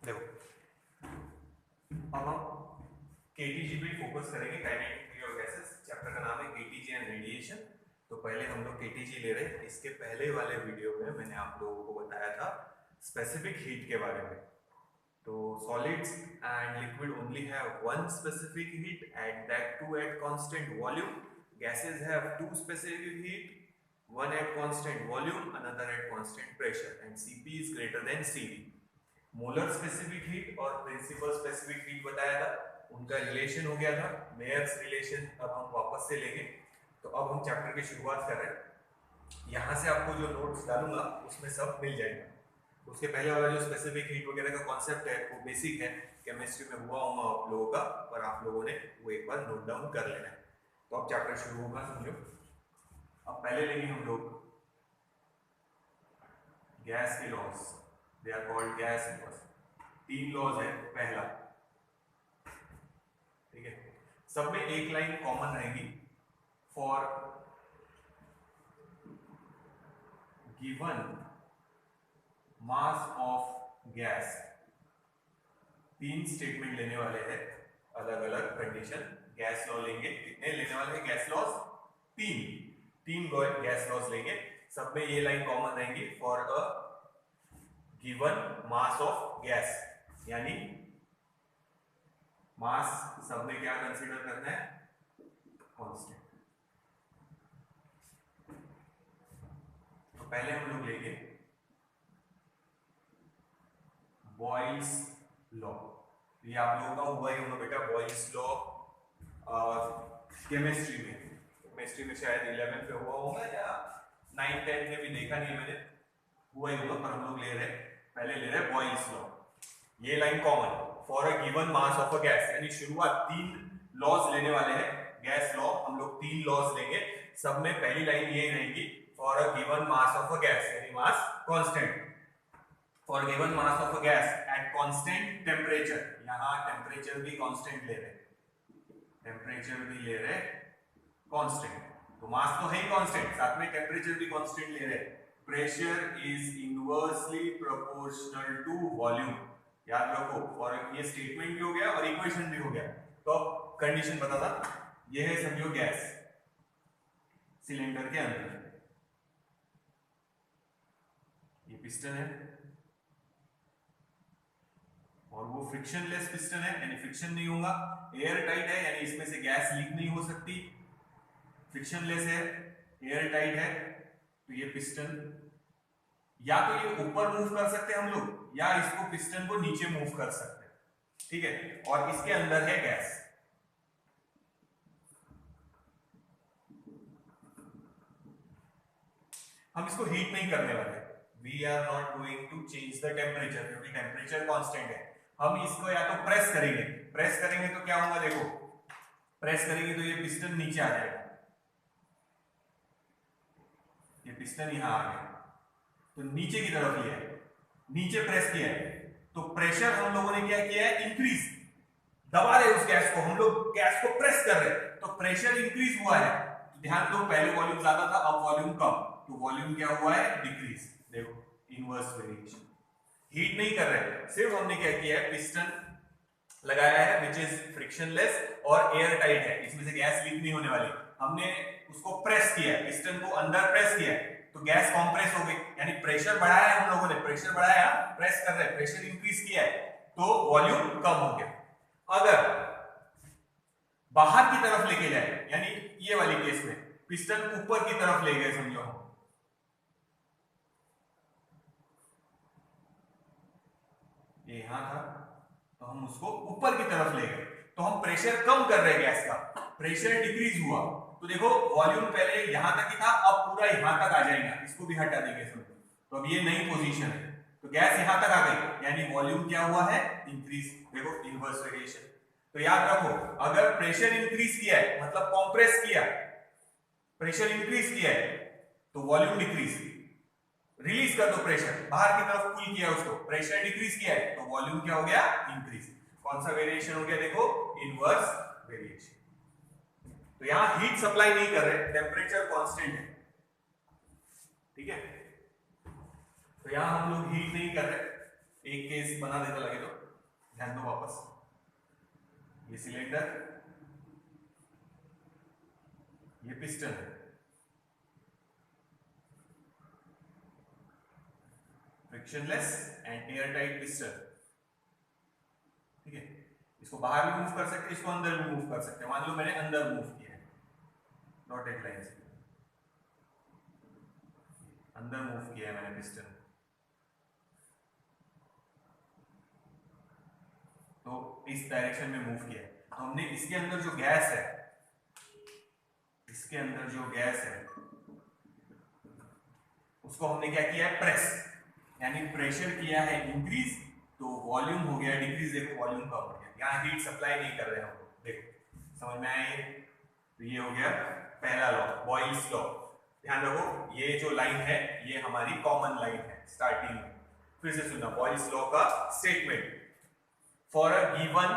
देखो, अब हम केटीजी पे फोकस करेंगे, kinetic theory of gases. Chapter का नाम है केटीजी एंड रेडिएशन। तो पहले हम लोग केटीजी ले रहे हैं। इसके पहले वाले वीडियो में मैंने आप लोगों को बताया था स्पेसिफिक हीट के बारे में। तो solids and liquid only have one specific heat at that two at constant volume. Gases have two specific heat, one at constant volume, another at constant pressure, and Cp is greater than Cv. Molar specific heat और principal specific heat बताया था, उनका relation हो गया था Mayer's relation. अब हम वापस से लेंगे। तो अब हम चैप्टर की शुरुआत कर रहे हैं। यहाँ से आपको जो नोट्स डालूंगा उसमें सब मिल जाएगा। उसके पहले वाला जो स्पेसिफिक हीट वगैरह का कॉन्सेप्ट है वो बेसिक है, केमिस्ट्री में हुआ होगा आप लोगों का, पर आप लोगों ने वो एक बार नोट डाउन कर लेना है। तो अब चैप्टर शुरू होगा, समझो। अब पहले लेंगे हम लोग गैस के laws. They are called gas laws. 3 laws है। पहला, ठीक है, सब में एक लाइन कॉमन रहेगी। For given mass of gas, 3 statement लेने वाले हैं, अलग अलग कंडीशन। गैस लॉ लेंगे, कितने लेने वाले हैं गैस लॉज? 3 गैस लॉज लेंगे, सब में ये लाइन कॉमन रहेंगी। For a given mass of gas, यानी मास सब में क्या कंसीडर करना है? कांस्टेंट। तो पहले हम लोग लेंगे बॉयल्स लॉ। ये आप लोगों का हुआ ही होगा बेटा, बॉयल्स लॉ केमिस्ट्री में शायद 11 पे हुआ होगा या 9 10 में भी देखा नहीं है मैंने, हुआ ही होगा, पर हम लोग ले रहे हैं, पहले ले रहे हैं बॉयल्स लॉ। ये line common, for a given mass of a gas, यानी शुरुआत 3 लॉज लेने वाले हैं। गैस लॉ हम लोग 3 लॉज लेंगे, सब में पहली लाइन ये रहेगी, for a given mass of a gas, यानी mass constant. For given mass of a gas at constant temperature, यहां टेम्परेचर भी कांस्टेंट ले रहे हैं, टेम्परेचर भी ले रहे कांस्टेंट। तो मास तो है ही कांस्टेंट, साथ में टेम्परेचर भी कांस्टेंट ले रहे। Pressure is inversely proportional to volume. याद रखो, और ये स्टेटमेंट भी हो गया और इक्वेशन भी हो गया। तो अब कंडीशन बता था, ये है समझो गैस सिलेंडर के अंदर, ये पिस्टन है और वो फ्रिक्शनलेस पिस्टन है, यानी फ्रिक्शन नहीं होगा। एयर टाइट है, यानी इसमें से गैस लीक नहीं हो सकती। फ्रिक्शनलेस है, एयर टाइट है, तो ये पिस्टन या तो ये ऊपर मूव कर सकते हैं हम लोग, या इसको पिस्टन को नीचे मूव कर सकते हैं, ठीक है। और इसके अंदर है गैस। हम इसको हीट नहीं करने वाले, we are not going to change the temperature, क्योंकि टेम्परेचर कांस्टेंट है। हम इसको या तो प्रेस करेंगे, प्रेस करेंगे तो क्या होगा, देखो, प्रेस करेंगे तो ये पिस्टन नीचे आ जाएगा, ये पिस्टन यहां आ गया, तो नीचे की तरफ लिया है, नीचे प्रेस किया है, तो प्रेशर हम लोगों ने क्या किया है, इंक्रीज, दबा रहे उस गैस को, हम लोग गैस को प्रेस कर रहे हैं, तो प्रेशर इंक्रीज हुआ है। ध्यान दो, पहले वॉल्यूम ज्यादा था, अब वॉल्यूम कम, तो वॉल्यूम क्या हुआ है, डिक्रीज। देखो, इनवर्स वेरिएशन। हीट नहीं कर रहे, सिर्फ हमने क्या किया है, पिस्टन लगाया है विच इज फ्रिक्शनलेस और एयर टाइट है, इसमें से गैस लीक नहीं होने वाली। हमने उसको प्रेस किया है, पिस्टन को अंदर प्रेस किया है, तो गैस कंप्रेस हो गई, यानी प्रेशर बढ़ाया है हम लोगों ने, प्रेशर बढ़ाया, प्रेस कर रहे हैं, प्रेशर इंक्रीज किया है, तो वॉल्यूम कम हो गया। अगर बाहर की तरफ लेके जाए, यानी ये वाली केस में पिस्टन ऊपर की तरफ ले गए, समझो हम, ये यहां था, तो हम उसको ऊपर की तरफ ले गए, तो हम प्रेशर कम कर रहे हैं गैस का, प्रेशर डिक्रीज हुआ। तो देखो, वॉल्यूम पहले यहां तक ही था, अब पूरा यहां तक आ जाएगा, इसको भी हटा देंगे समझो, तो अब ये नई पोजीशन है, तो गैस यहां तक आ गई, यानी वॉल्यूम क्या हुआ है, इंक्रीज। देखो, इनवर्स वेरिएशन। तो याद रखो, अगर प्रेशर इंक्रीज किया है, मतलब कंप्रेस किया, प्रेशर इंक्रीज किया है, तो वॉल्यूम डिक्रीज, रिलीज कर दो प्रेशर, बाहर की तरफ पुल किया उसको, प्रेशर डिक्रीज किया है, तो वॉल्यूम क्या हो गया, इंक्रीज। कौन सा वेरिएशन हो गया, देखो, इनवर्स वेरिएशन। तो यहां हीट सप्लाई नहीं कर रहे, टेम्परेचर कांस्टेंट है, ठीक है। तो यहां हम लोग हीट नहीं कर रहे, एक केस बना देता लगे तो ध्यान दो वापस, ये सिलेंडर, ये पिस्टन है, frictionless and air tight piston, ठीक है। इसको बाहर भी मूव कर सकते हैं, इसको अंदर भी मूव कर सकते हैं। मान लो मैंने अंदर मूव किया है डॉटेड लाइन से, अंदर मूव किया है मैंने पिस्टन, तो इस डायरेक्शन में मूव किया है। तो हमने इसके अंदर जो गैस है, इसके अंदर जो गैस है उसको हमने क्या किया है, प्रेस, यानी प्रेशर किया है इंक्रीज, तो वॉल्यूम हो गया डिक्रीज। देखो वॉल्यूम कम हो गया, यहाँ हीट सप्लाई नहीं कर रहे हम लोग, देखो समझ में आया ये। तो ये हो गया पहला लॉ, बॉयल्स लॉ। ध्यान रखो ये जो लाइन है ये हमारी कॉमन लाइन है स्टार्टिंग में। फिर से सुनना बॉयल्स लॉ का statement, for a given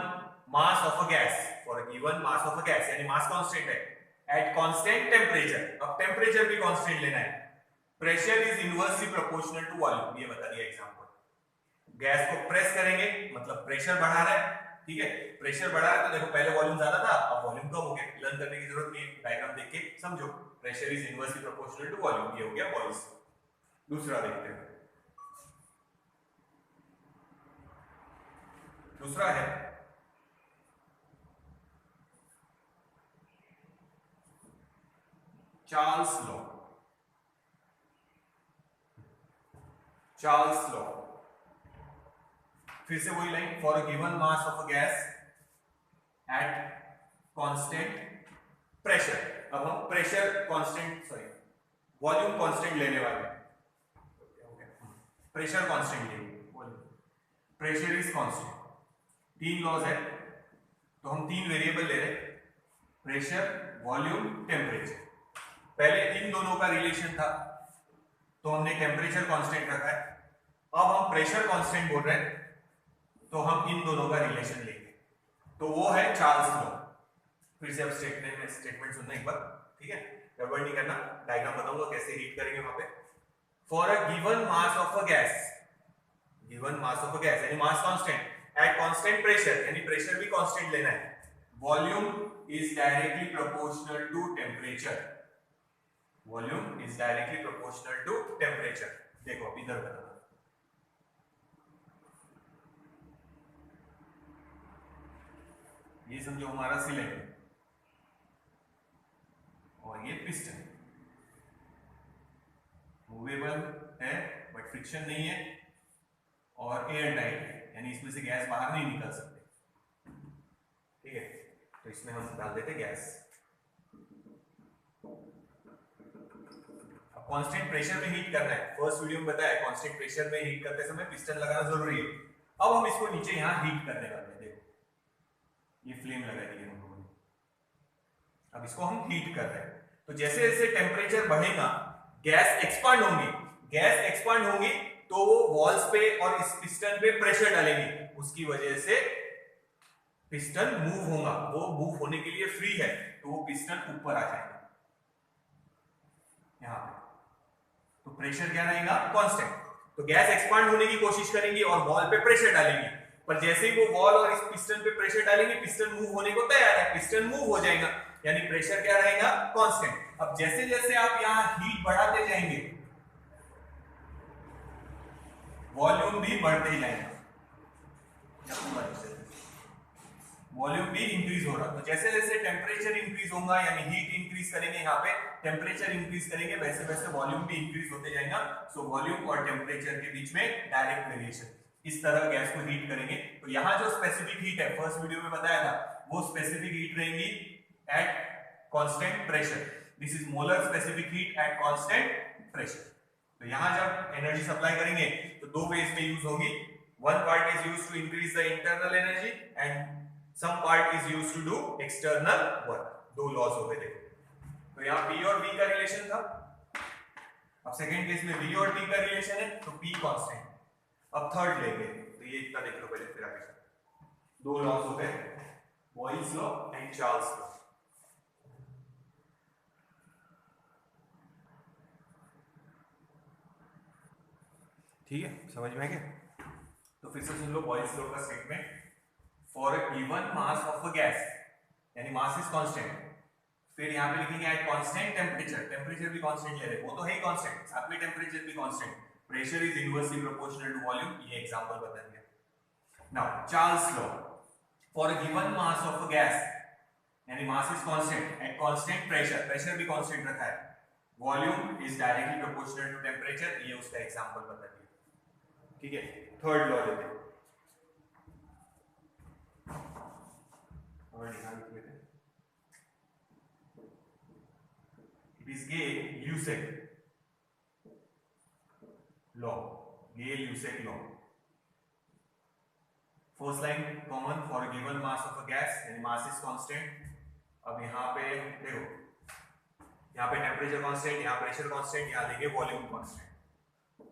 mass of a gas, for a given mass of a gas, यानी मास कांस्टेंट है, एट कांस्टेंट टेम्परेचर, अब टेम्परेचर भी कांस्टेंट लेना है, pressure is inversely proportional to volume. ये बता दिया एग्जांपल, गैस को प्रेस करेंगे मतलब प्रेशर बढ़ा रहा है, ठीक है। प्रेशर बढ़ा है तो देखो पहले वॉल्यूम ज्यादा था, अब वॉल्यूम कम हो गया। लर्न करने की जरूरत नहीं है, डायग्राम देख के समझो। Pressure is inversely proportional to volume, ये हो गया बॉयल्स। दूसरा देखते हैं, दूसरा है चार्ल्स लॉ। चार्ल्स लॉ, फिर से वही line, for a given mass of a gas at constant pressure. अब हम pressure constant, sorry volume constant लेने वाले हैं, प्रेशर कांस्टेंट लेंगे, वॉल्यूम, प्रेशर इज कांस्टेंट। तीन लॉज है तो हम तीन वेरिएबल ले रहे हैं, प्रेशर, वॉल्यूम, टेम्परेचर। पहले इन दोनों का रिलेशन था तो हमने टेम्परेचर कांस्टेंट रखा है। अब हम प्रेशर कांस्टेंट बोल रहे हैं तो हम इन दोनों का रिलेशन लेंगे, तो वो है चार्ल्स लॉ। फिर से अब स्टेटमेंट सुनना एक बार, ठीक है, गड़बड़ नहीं करना, डायग्राम बताऊंगा कैसे हीट करेंगे वहां पे। For a given mass of a gas, given mass of a gas यानी mass constant, at constant pressure यानी प्रेशर भी कांस्टेंट लेना है, volume is directly proportional to temperature, volume is directly proportional to temperature. देखो अब इधर बताना, ये समझो हमारा सिलेंडर और ये पिस्टन, मूवेबल है बट फ्रिक्शन नहीं है और एयर टाइट है, यानी इसमें से गैस बाहर नहीं निकल सकते, ठीक है। तो इसमें हम डाल देते गैस। अब कांस्टेंट प्रेशर में हीट करना है, फर्स्ट वीडियो में बताया कांस्टेंट प्रेशर में हीट करते समय पिस्टन लगाना जरूरी है। अब हम इसको नीचे यहां हीट करने वाले हैं, देखो ये फ्लेम लगा दी है हम लोगों ने, अब इसको हम हीट कर रहे हैं। तो जैसे जैसे टेम्परेचर बढ़ेगा गैस एक्सपांड होंगी, गैस एक्सपांड होंगी तो वो वॉल्स पे और इस पिस्टन पे प्रेशर डालेंगे, उसकी वजह से पिस्टन मूव होगा, वो मूव होने के लिए फ्री है तो वो पिस्टन ऊपर आ जाएगा यहां पे। तो प्रेशर क्या रहेगा, कांस्टेंट। तो गैस एक्सपांड होने की कोशिश करेंगी और वॉल पे प्रेशर डालेंगे, पर जैसे ही वो वॉल और इस पिस्टन पे प्रेशर डालेंगे पिस्टन मूव होने को तैयार है, पिस्टन मूव हो जाएगा, यानी प्रेशर क्या रहेगा, कांस्टेंट। अब जैसे जैसे आप यहां हीट बढ़ाते जाएंगे वॉल्यूम भी बढ़ते जाएगा, वॉल्यूम भी इंक्रीज हो रहा। तो जैसे जैसे टेम्परेचर इंक्रीज होगा यानी हीट इंक्रीज करेंगे, यहाँ पे टेम्परेचर इंक्रीज करेंगे, वैसे वैसे वॉल्यूम भी इंक्रीज होते जाएगा। सो वॉल्यूम और टेम्परेचर के बीच में डायरेक्ट वेरिएशन, इस तरह गैस को हीट करेंगे। तो यहाँ जो स्पेसिफिक हीट है फर्स्ट वीडियो में बताया था, वो स्पेसिफिक हीट रहेगी eight constant pressure, this is molar specific heat at constant pressure. तो यहाँ जब एनर्जी सप्लाई करेंगे तो दो वेज में यूज होगी, one part is used to increase the internal energy and some part is used to do external work। दो laws हो गए देखो। तो यहाँ P और V का रिलेशन था, अब सेकेंड केस में V और T का रिलेशन है तो P कांस्टेंट। अब थर्ड लेंगे तो ये इतना देख लो पहले, फिर आगे चलो। दो लॉस हो गए, Boyle's law and Charles law. ठीक है, समझ में आ गया। तो फिर से सुन लो बॉयल्स लॉ का statement, for a given mass of a gas, यानी मास इज कांस्टेंट, फिर यहाँ पे लिखेंगे एट कांस्टेंट टेम्परेचर, टेम्परेचर भी कांस्टेंट ले रहे हैं, वो तो है ही कांस्टेंट, साथ में टेम्परेचर भी constant, pressure is inversely proportional to volume, ये एग्जांपल बता दिया। Now Charles law, for a given mass of a gas, यानी mass is constant at constant pressure, pressure भी कांस्टेंट रखा है, volume is directly proportional to temperature, ये उसका example बता दिया। ठीक है, थर्ड लॉ लेते हैं और यहां लिख लेते हैं, it is Gay-Lussac law, Gay-Lussac law. First line common, for a given mass of a gas, यानी मास इज कांस्टेंट। अब यहाँ पे देखो, यहाँ पे टेम्परेचर कांस्टेंट, यहाँ प्रेशर कांस्टेंट, यहाँ लेंगे volume constant,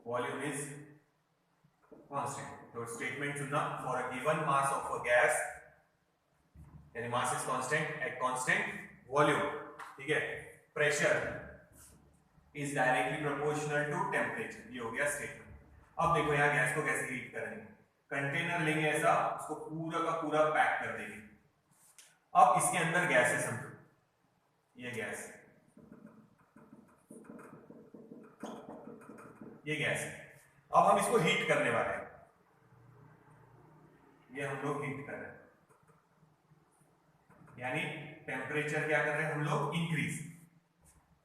volume is constant. तो स्टेटमेंट सुनना, for a given mass of a gas, यानी mass is constant at constant volume, ठीक है, pressure is directly proportional to temperature, ये हो गया स्टेटमेंट। अब देखो यहाँ गैस को कैसे हीट करेंगे, कंटेनर लेंगे ऐसा, उसको पूरा का पूरा पैक कर देंगे। अब इसके अंदर गैस है, समझो ये गैस है, ये गैस है। अब हम इसको हीट करने वाले हैं, ये हम लोग हीट कर रहे हैं, यानी टेम्परेचर क्या कर रहे हैं हम लोग, इंक्रीज।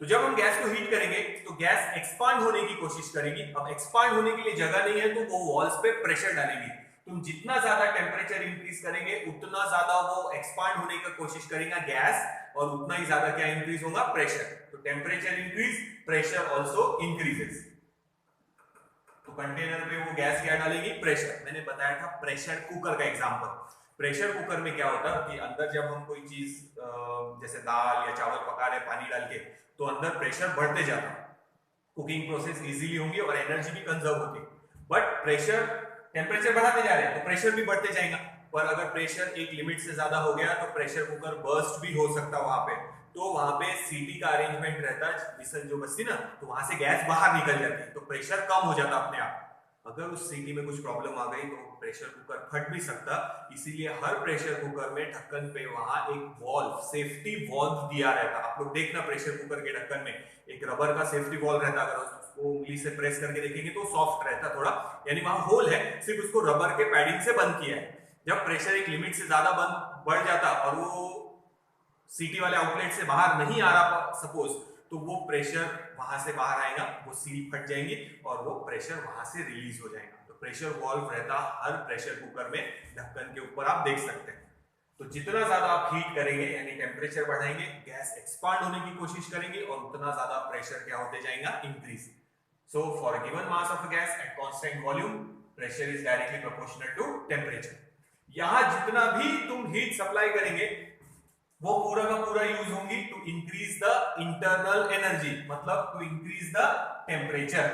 तो जब हम गैस को हीट करेंगे तो गैस एक्सपांड होने की कोशिश करेगी। अब एक्सपांड होने के लिए जगह नहीं है तो वो वॉल्स पे प्रेशर डालेगी। तुम जितना ज्यादा टेम्परेचर इंक्रीज करेंगे उतना ज्यादा वो एक्सपांड होने की कोशिश करेगा गैस, और उतना ही ज्यादा क्या इंक्रीज होगा, प्रेशर। तो temperature increase, pressure also increases. तो कंटेनर पे वो गैस क्या डालेगी, प्रेशर। मैंने बताया था प्रेशर कुकर का एग्जांपल। प्रेशर कुकर में क्या होता है कि अंदर जब हम कोई चीज जैसे दाल या चावल पका रहे पानी डाल के, तो अंदर प्रेशर बढ़ते जाता, कुकिंग प्रोसेस इजीली होंगी और एनर्जी भी कंजर्व होती। बट प्रेशर, टेम्परेचर बढ़ाते जा रहे हैं तो प्रेशर भी बढ़ते जाएगा, पर अगर प्रेशर एक लिमिट से ज्यादा हो गया तो प्रेशर कुकर बर्स्ट भी हो सकता है वहां पे। तो वहां पे सीटी का अरेंजमेंट रहता है, विसल जो बचती ना, तो वहां से गैस बाहर निकल जाती है, तो प्रेशर कम हो जाता अपने आप। अगर उस सीटी में कुछ प्रॉब्लम आ गई तो प्रेशर कुकर फट भी सकता, इसीलिए हर प्रेशर कुकर में ढक्कन पे वहां एक वॉल्व, सेफ्टी वॉल्व दिया रहता। आप लोग देखना प्रेशर कुकर के ढक्कन में एक रबर का सेफ्टी वॉल्व रहता, अगर उसको उंगली से प्रेस करके देखेंगे तो सॉफ्ट रहता थोड़ा, यानी वहां होल है, सिर्फ उसको रबर के पैडिंग से बंद किया है। जब प्रेशर एक लिमिट से ज्यादा बढ़ जाता और वो सीटी वाले आउटलेट से बाहर नहीं आ रहा सपोज, तो वो प्रेशर वहां से बाहर आएगा, वो सील फट जाएंगे और वो प्रेशर वहां से रिलीज हो जाएगा। तो प्रेशर वॉल्व रहता हर प्रेशर कुकर में, ढक्कन के ऊपर आप देख सकते हैं। तो जितना ज्यादा आप हीट करेंगे यानी टेम्परेचर बढ़ाएंगे, गैस एक्सपांड होने की कोशिश करेंगे और उतना ज्यादा प्रेशर क्या होते जाएगा, increase. So for a given mass of a gas at constant volume, pressure is directly proportional to temperature. यहां जितना भी तुम हीट सप्लाई करेंगे वो पूरा का पूरा यूज होंगी to increase the internal energy, मतलब टू इंक्रीज द टेम्परेचर।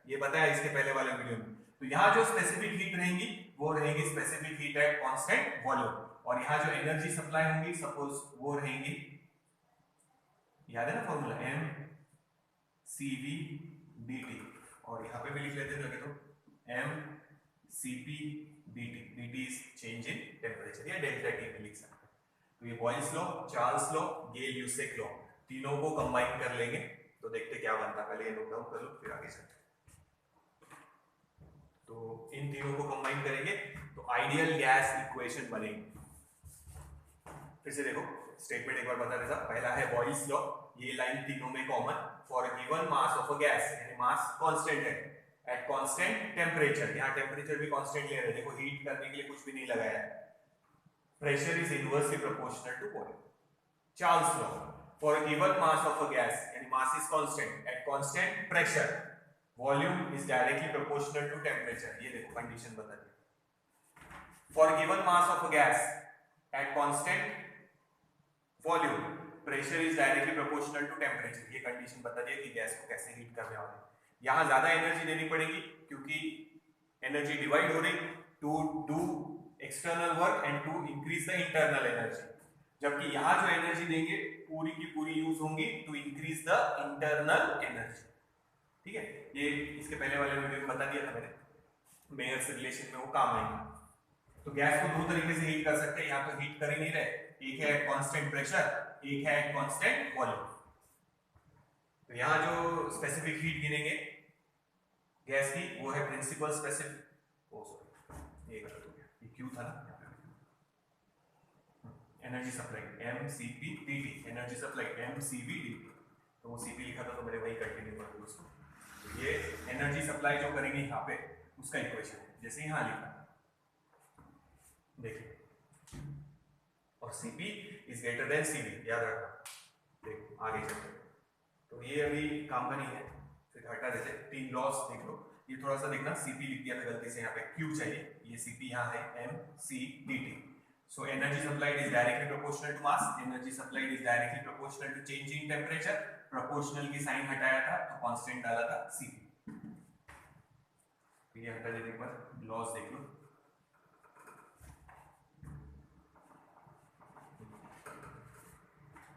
ये बताया इसके पहले वाले वीडियो में। तो यहाँ जो स्पेसिफिक हीट रहेंगी वो रहेगी specific heat at constant volume, और यहाँ जो एनर्जी सप्लाई होंगी सपोज वो रहेंगी, याद है ना formula, M C V D T, और यहाँ पे भी लिख लेते लगे तो M C P D T, D T is change in temperature, या डेल्टा टी में लिख सकते हैं। तो ये Boyle's law, Charles law, Gay-Lussac law, तीनों को कंबाइन कर लेंगे तो देखते क्या बनता है। पहले नोट डाउन कर लो फिर आगे चलते। तो इन तीनों को कंबाइन करेंगे तो आइडियल गैस इक्वेशन बनेगी। फिर से देखो स्टेटमेंट एक बार बता देता। पहला है बॉयल्स लॉ, ये लाइन तीनों में common, for a given mass of a gas, यानी मास कांस्टेंट है एट कांस्टेंट टेम्परेचर, यहाँ टेम्परेचर भी कांस्टेंट ले रहे हैं, देखो हीट करने के लिए कुछ भी नहीं लगाया है, pressure is inversely proportional to volume. Charles law, for a given mass of a gas, यानी mass is constant at constant pressure, volume is directly proportional to temperature. ये देखो कंडीशन बता दी, for a given mass of a gas at constant volume, pressure is directly proportional to temperature. ये condition बता दिया कि gas को कैसे हीट करने वाले। यहां ज्यादा एनर्जी देनी पड़ेगी क्योंकि एनर्जी डिवाइड हो रही to do external work and to increase the internal energy, जबकि यहां जो एनर्जी देंगे पूरी की पूरी यूज होंगी to increase the internal energy. ठीक है, ये इसके पहले वाले वीडियो में बता दिया था मैंने। मेयर्स रिलेशन में वो काम आएंगे। तो गैस को दो तरीके से हीट कर सकते हैं, यहाँ तो हीट कर ही नहीं रहे, एक है एट कांस्टेंट प्रेशर, एक है एट कांस्टेंट वॉल्यूम। तो यहाँ जो स्पेसिफिक हीट गिनेंगे गैस की वो है प्रिंसिपल स्पेसिफिक, ओ सॉरी ये गलत हो गया, ये क्यू था ना, energy supply MCP DT, energy supply MCB DT, तो वो सीपी लिखा था तो मैंने वही कंटिन्यू कर दिया उसको। तो ये एनर्जी सप्लाई जो करेंगे यहाँ पे उसका इक्वेशन है, जैसे यहाँ लिखा देखिए, और CP is greater than CB, याद रखना। देखो आगे चलते, तो ये अभी काम का नहीं है, फिर हटा देते। तीन लॉस देख लो, ये थोड़ा सा देखना, सीपी लिख दिया था गलती से, यहाँ पे क्यू चाहिए, ये सीपी यहाँ है M C D T. So energy supplied is directly proportional to mass, energy supplied is directly proportional to changing temperature, proportional की साइन हटाया था तो कांस्टेंट डाला था सीपी। तो ये हटा देने के बाद लॉस देख लो,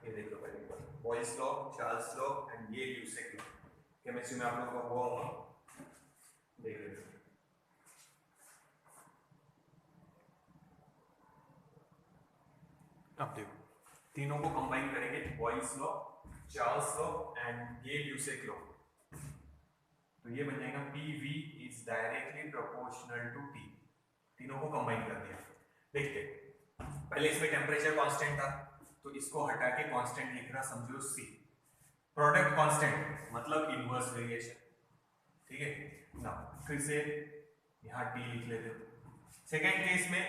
ये देख लो पहले एक बार, Boyle's law, Charles law and ये ल्यूसेक लॉ, केमिस्ट्री में आप लोगों का हुआ होगा, देख लेते। अब देखो तीनों को कंबाइन करेंगे, Boyle's law, Charles law and ये ल्यूसेक लॉ, तो ये बन जाएगा PV is directly proportional to T। तीनों को कंबाइन कर दिया। देखते पहले इसमें टेम्परेचर कांस्टेंट था, तो इसको हटा के कांस्टेंट लिख रहा, समझो C। प्रोडक्ट कांस्टेंट मतलब इनवर्स वेरिएशन, ठीक है ना। फिर से यहाँ T लिख लेते। सेकेंड केस में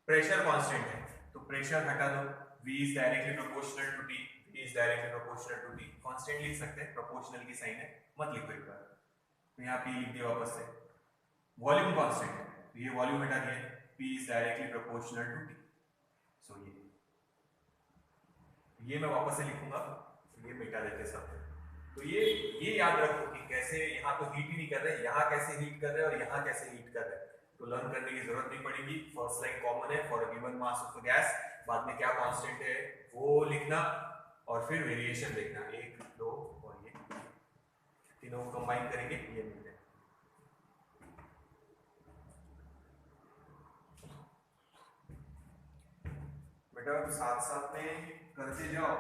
प्रेशर कांस्टेंट है, तो प्रेशर हटा दो, V is directly proportional to T, V is directly proportional to T। Constant लिख सकते हैं, प्रोपोर्शनल की साइन है मत लिखो एक बार, तो यहाँ P लिख दिया वापस से। वॉल्यूम कांस्टेंट है, तो ये वॉल्यूम हटा दिया, P is directly proportional to T। So ये मैं वापस से लिखूंगा, तो ये मिटा देते सब। तो ये याद रखो कि कैसे यहाँ तो हीट ही नहीं कर रहे, यहाँ कैसे हीट कर रहे हैं और यहाँ कैसे हीट कर रहे हैं, तो लर्न करने की जरूरत नहीं पड़ेगी। फर्स्ट लाइन कॉमन है, for a given mass of a gas, बाद में क्या कांस्टेंट है वो लिखना और फिर वेरिएशन देखना, 1 2 और ये तीनों को कंबाइन करेंगे, ये मिलते हैं। बेटा साथ साथ में करते जाओ,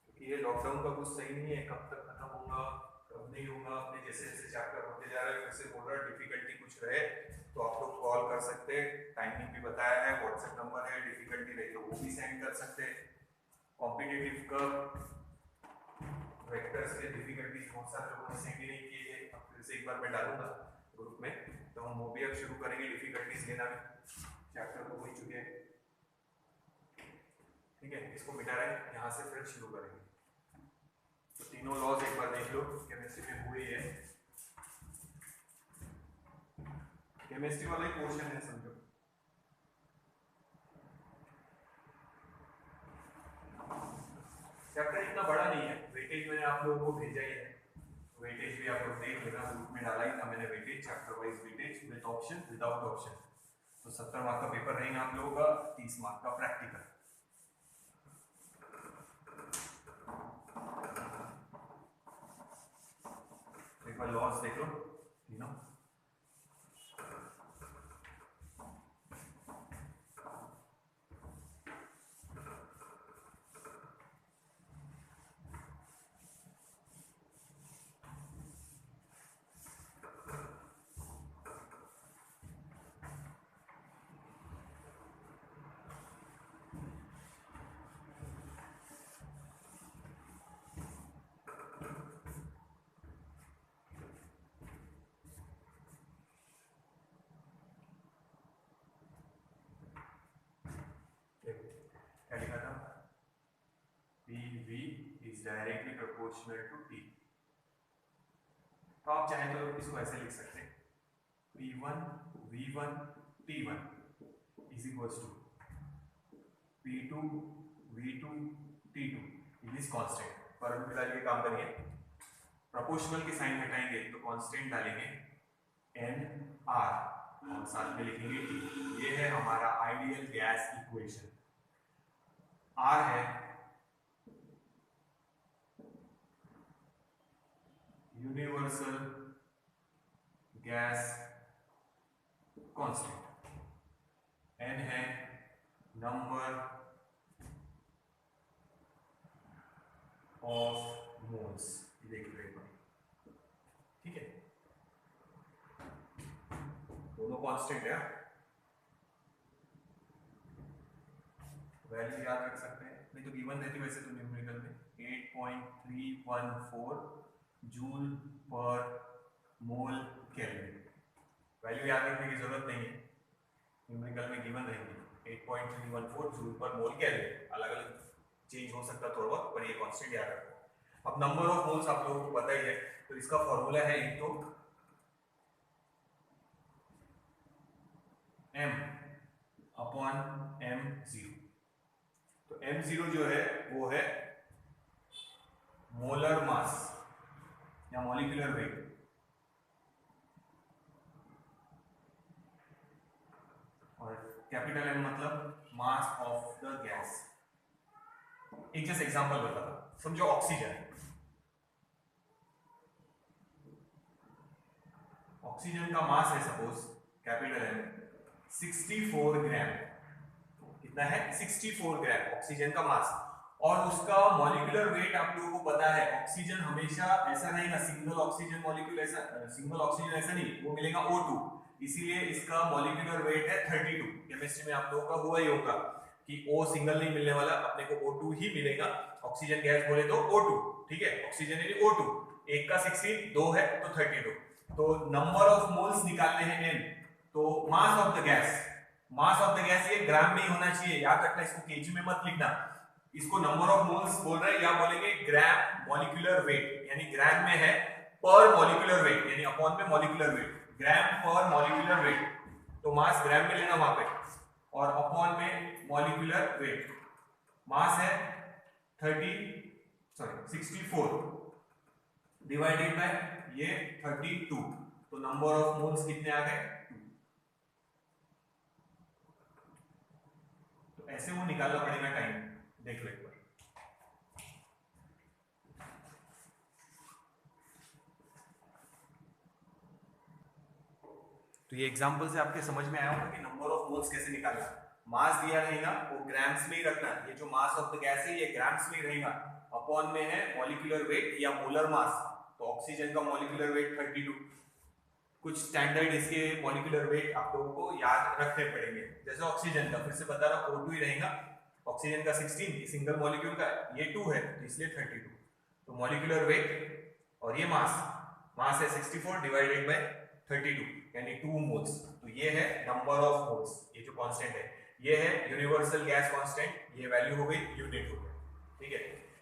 क्योंकि ये लॉकडाउन का कुछ सही नहीं है, कब तक खत्म होगा कब नहीं होगा। अपने जैसे जैसे चैप्टर होते जा रहे हैं, फिर से बोल रहा है डिफिकल्टी कुछ रहे तो आप लोग कॉल कर सकते हैं, टाइमिंग भी बताया है, व्हाट्सएप नंबर है, डिफिकल्टी रही तो वो भी सेंड कर सकते हैं। कॉम्पिटिटिव का वेक्टर्स के डिफिकल्टी बहुत सारे लोगों ने सेंड ही नहीं किए थे, अब फिर से एक बार मैं डालूंगा ग्रुप में, तो हम वो भी अब शुरू करेंगे डिफिकल्टीज लेना भी, चैप्टर तो हो ही चुके हैं, ठीक है। इसको मिटा रहे हैं, यहाँ से फिर शुरू करेंगे। तो तीनों लॉज एक बार देख लो, केमिस्ट्री में हुई है, केमिस्ट्री वाला ही पोर्शन है समझो। चैप्टर इतना बड़ा नहीं है, वेटेज मैंने आप लोगों को भेजा ही है, वेटेज भी आप लोग देख लेना, ग्रुप में डाला ही था मैंने weightage, chapter wise weightage with option without option. तो 70 मार्क का पेपर रहेगा आप लोगों का, 30 मार्क का प्रैक्टिकल। एक बार लॉस देख लो तीनों, क्या लिखा था, PV is directly proportional to T। तो आप चाहें तो इसको ऐसे लिख सकते हैं, P1 V1 T1 is equals to P2 V2 T2, it is constant। पर अभी फिलहाल ये काम करिए, प्रोपोर्शनल की साइन हटाएंगे तो कांस्टेंट डालेंगे NR और साथ में लिखेंगे T। ये है हमारा आइडियल गैस इक्वेशन। R है यूनिवर्सल गैस कांस्टेंट, n है नंबर ऑफ मोल्स, देख लो एक बार, ठीक है, दोनों कांस्टेंट है, वैल्यू याद रख सकते हैं, नहीं तो गिवन रहती वैसे तो न्यूमेरिकल में 8.314 जूल पर मोल केल्विन, वैल्यू याद रखने की जरूरत नहीं है, न्यूमेरिकल में गिवन रहेगी 8.314 जूल पर मोल केल्विन, अलग अलग चेंज हो सकता थोड़ा बहुत, पर ये कांस्टेंट याद रखो। अब नंबर ऑफ मोल्स आप लोगों को पता ही है, तो इसका फॉर्मूला है एक तो m अपॉन m0, तो m0 जो है वो है मोलर मास या मॉलिक्यूलर वेट, और कैपिटल M मतलब मास ऑफ द गैस। एक जैसे एग्जांपल बताता, समझो ऑक्सीजन, ऑक्सीजन का मास है सपोज कैपिटल M 64 ग्राम, कितना है 64 ग्राम ऑक्सीजन का मास, और उसका मॉलिक्यूलर वेट आप लोगों को पता है, ऑक्सीजन हमेशा ऐसा रहेगा, सिंगल ऑक्सीजन मॉलिक्यूल ऐसा, सिंगल ऑक्सीजन ऐसा नहीं, वो मिलेगा O2, इसीलिए इसका मॉलिक्यूलर वेट है 32। केमिस्ट्री में आप लोगों का हुआ ही होगा कि O सिंगल नहीं मिलने वाला, अपने को O2 ही मिलेगा, ऑक्सीजन गैस बोले तो O2, ठीक है, ऑक्सीजन यानी O2, एक का 16, दो है तो 32, तो नंबर ऑफ मोल्स निकालने हैं n, तो mass of the gas, mass of the gas ये ग्राम में ही होना चाहिए, याद रखना, इसको केजी में मत लिखना, इसको नंबर ऑफ मोल्स बोल रहे हैं, या बोलेंगे ग्राम मॉलिक्यूलर वेट, यानी ग्राम में है पर मॉलिक्यूलर वेट, यानी अपॉन में मॉलिक्यूलर वेट, ग्राम पर मॉलिक्यूलर वेट, तो मास ग्राम में लेना वहां पे, और अपॉन में मॉलिक्यूलर वेट, मास है 64 डिवाइडेड बाय ये 32, तो नंबर ऑफ मोल्स कितने आ गए 2, तो ऐसे वो निकालना पड़ेगा टाइम, देख लो एक बार। तो ये एग्जांपल से आपके समझ में आया होगा कि नंबर ऑफ मोल्स कैसे निकालना, मास दिया रहेगा वो ग्राम्स में ही रखना, ये जो मास ऑफ द गैस है ये ग्राम्स में ही रहेगा, अपॉन में है मॉलिक्यूलर वेट या मोलर मास, तो ऑक्सीजन का मॉलिक्यूलर वेट 32, कुछ स्टैंडर्ड इसके मॉलिक्यूलर वेट आप लोगों को याद रखने पड़ेंगे, जैसे ऑक्सीजन का फिर से बता रहा हूं O2 ही रहेगा, ऑक्सीजन का 16 सिंगल मॉलिक्यूल का, ये 2 है तो इसलिए 32, तो मॉलिक्यूलर वेट और ये मास, मास है 64 डिवाइडेड बाय 32 यानी 2 मोल्स, तो ये है नंबर ऑफ मोल्स, ये जो कांस्टेंट है ये है यूनिवर्सल गैस कांस्टेंट, ये वैल्यू हो गई यूनिट हो गई, ठीक है,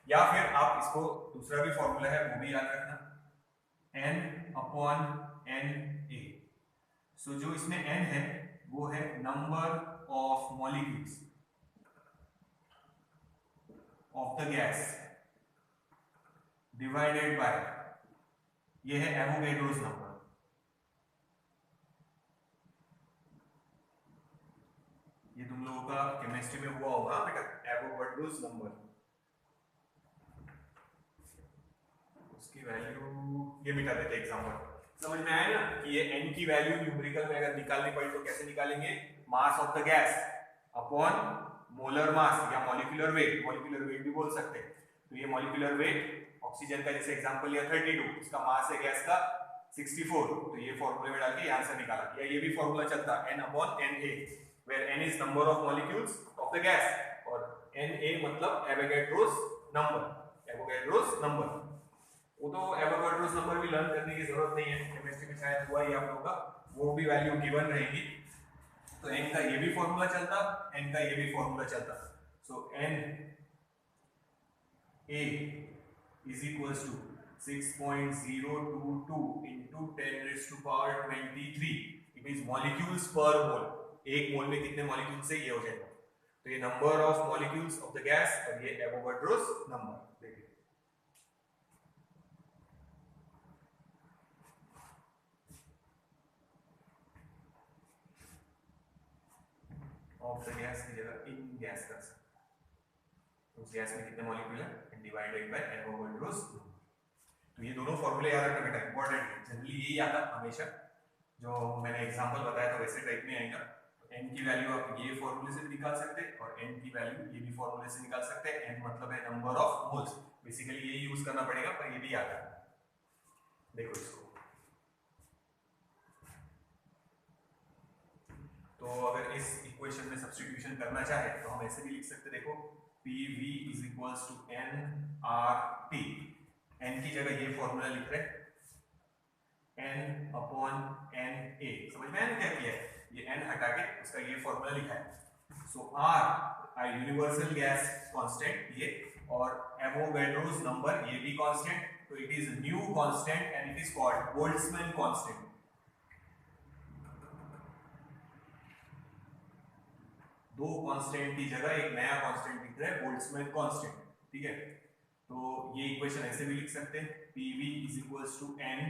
या फिर आप इसको दूसरा भी फॉर्मूला है वो भी याद रखना, n अपॉन Na, सो जो इसमें n है वो है number of molecules of the gas divided by, ये है एवोगैड्रोस नंबर, ये तुम लोगों का केमिस्ट्री में हुआ होगा बेटा, एवोगैड्रोस नंबर, उसकी वैल्यू ये मिटा देते एग्जांपल, समझ में आया ना कि ये n की वैल्यू न्यूमेरिकल में अगर निकालनी पड़ी तो कैसे निकालेंगे, mass of the gas upon molar mass या मॉलिक्यूलर वेट भी बोल सकते हैं, तो ये मॉलिक्यूलर वेट ऑक्सीजन का जैसे एग्जांपल लिया 32, उसका मास है गैस का 64, तो ये फॉर्मूले में डाल के आंसर निकाला, या ये भी फॉर्मूला चलता n upon Na, where n is number of molecules of the gas और Na मतलब एवोगैड्रोस नंबर, वो तो एवोगैड्रोस नंबर भी लर्न करने की जरूरत नहीं है, केमिस्ट्री में शायद हुआ ही आप लोगों का, वो भी वैल्यू गिवन रहेगी, तो n का ये भी फॉर्मूला चलता, n का ये भी फॉर्मूला चलता, सो Na is equals to 6.022 into 10 raised to power 23, it is molecules per mole, एक मोल में कितने मॉलिक्यूल्स है ये हो जाएगा, तो ये number of molecules of the gas और ये एवोगैड्रोस नंबर, देखिए ऑफ द गैस की जगह इन गैस कर सकते, उस गैस में कितने मॉलिक्यूल है डिवाइडेड बाय एवोगैड्रोस, तो ये दोनों फॉर्मूले याद रखना बेटा, इंपॉर्टेंट है, जनरली यही आता हमेशा, जो मैंने एग्जांपल बताया था वैसे टाइप में आएगा। n की वैल्यू आप ये फॉर्मूले से भी निकाल सकते हैं और n की वैल्यू ये भी फॉर्मूले से निकाल सकते हैं। n मतलब है नंबर ऑफ मोल्स, बेसिकली ये यूज करना पड़ेगा पर ये भी याद है। देखो इसको, तो अगर इस इक्वेशन में सब्स्टिट्यूशन करना चाहे तो हम ऐसे भी लिख सकते, देखो PV is equals to nRT। n की जगह ये फॉर्मूला लिख रहे हैं n अपॉन NA। समझ में आया ना क्या किया है? ये n हटा के उसका ये फॉर्मूला लिखा है। सो R यूनिवर्सल गैस कांस्टेंट ये, और एवोगैड्रोस नंबर ये भी कांस्टेंट, तो it is new constant and it is called Boltzmann constant. दो कांस्टेंट की जगह एक नया कांस्टेंट लिख रहे हैं, बोल्ट्जमैन कांस्टेंट। ठीक है, तो ये इक्वेशन ऐसे भी लिख सकते हैं, PV is equals to n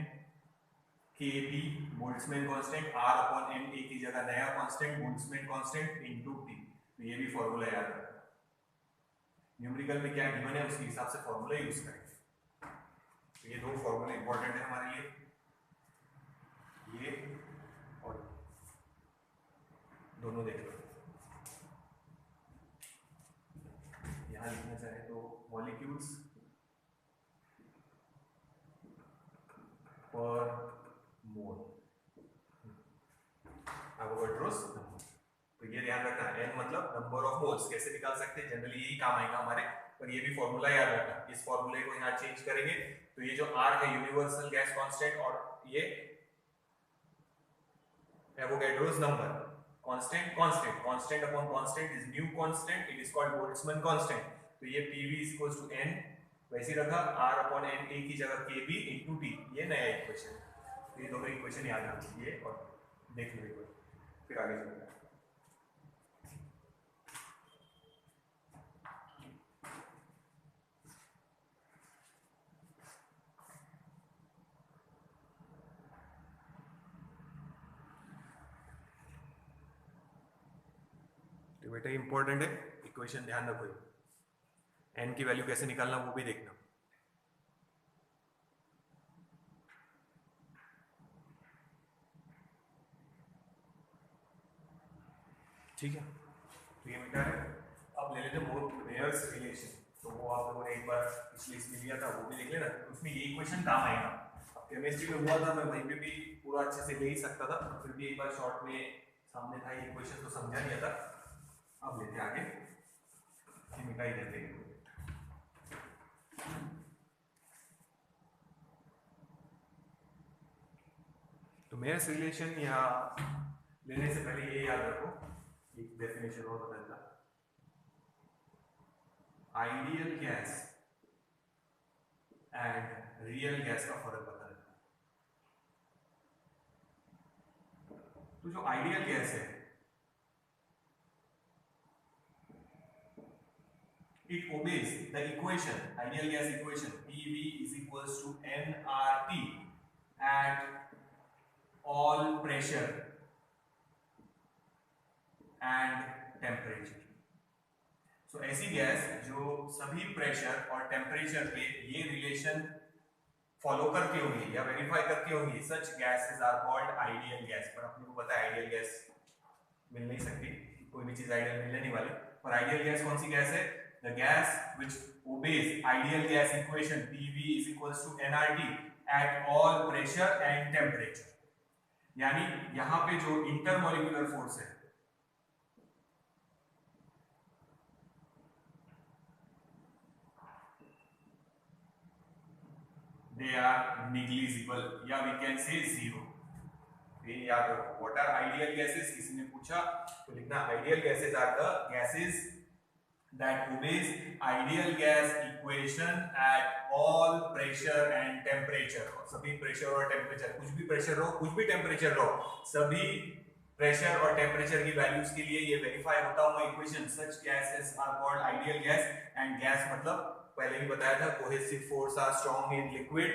KB Boltzmann constant, R upon NA की जगह नया constant Boltzmann constant into T। तो ये भी फॉर्मूला याद रखना, न्यूमेरिकल में क्या गिवन है उसके हिसाब से फॉर्मूला यूज करेंगे। तो ये दो फॉर्मूले इंपॉर्टेंट है हमारे लिए, ये और दोनों देख लो। यहाँ लिखना चाहे तो मॉलिक्यूल्स पर मोल, एवोगैड्रोस नंबर। तो ये ध्यान रखना, n मतलब नंबर ऑफ मोल्स। कैसे निकाल सकते हैं, जनरली यही काम आएगा हमारे, पर ये भी फॉर्मूला याद रखना। इस फॉर्मूले को यहाँ चेंज करेंगे तो ये जो R है यूनिवर्सल गैस कांस्टेंट, और ये Avogadro's number, constant constant, constant upon constant is new constant, it is called Boltzmann constant. तो ये PV is equals to n, वैसे ही रखा, R अपॉन NA की जगह KB इनटू T, ये नया इक्वेशन। तो ये दोनों इक्वेशन याद रखिए और देख लो एक बार, फिर आगे चलते हैं। तो बेटा इंपॉर्टेंट है, इक्वेशन ध्यान रखो, n की वैल्यू कैसे निकालना वो भी देखना। ठीक है, तो ये बेटा है। अब ले लेते हैं मोयर्स रिलेशन, तो वो आप लोगों ने एक बार पिछले इसमें लिया था, वो भी देख लेना, उसमें ये इक्वेशन काम आएगा। अब केमिस्ट्री में हुआ था, मैं वहीं पे भी पूरा अच्छे से ले ही सकता था, फिर भी एक बार शॉर्ट में सामने था ये इक्वेशन तो समझा लिया था। अब लेते आगे, ये मिटाई देते हैं। तो मेयर्स रिलेशन यहाँ लेने से पहले ये याद रखो, एक डेफिनेशन और बदलना, ideal gas and real gas का फर्क बताना। तो जो आइडियल गैस है, it obeys the equation, ideal gas equation, PV is equals to nRT at all pressure and temperature. So ऐसी गैस जो सभी प्रेशर और टेम्परेचर पे ये रिलेशन फॉलो करती होंगी या वेरीफाई करती होंगी, such gases are called ideal gas. पर अपने को पता है आइडियल गैस मिल नहीं सकती, कोई भी चीज आइडियल मिलने नहीं वाली। पर आइडियल गैस कौन सी गैस है? The gas which obeys ideal gas equation, PV is equals to nRT at all pressure and temperature। यानी यहां पे जो इंटरमोलिकुलर फोर्स है, they are negligible या we can say zero। ये याद रखो, what are ideal gases? किसी ने पूछा तो लिखना ideal gases are the gases that obeys ideal gas equation at all pressure and temperature। सभी प्रेशर और टेम्परेचर, कुछ भी प्रेशर रहो कुछ भी टेम्परेचर रहो, सभी प्रेशर और टेम्परेचर की वैल्यूज के लिए ये वेरीफाई होता हुआ equation, such gases are called ideal gas. And gas मतलब पहले भी बताया था, cohesive force are strong in liquid,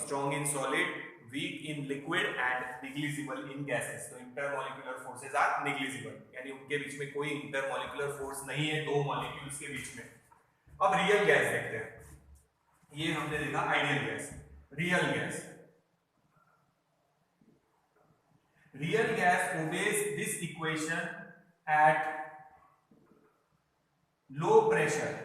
strong in solid, weak in liquid and negligible in gases। तो intermolecular forces are negligible, यानी उनके बीच में कोई intermolecular force नहीं है दो मॉलिक्यूल्स के बीच में। अब रियल गैस देखते हैं, ये हमने देखा ideal gas, real gas. Real gas obeys this equation at low pressure.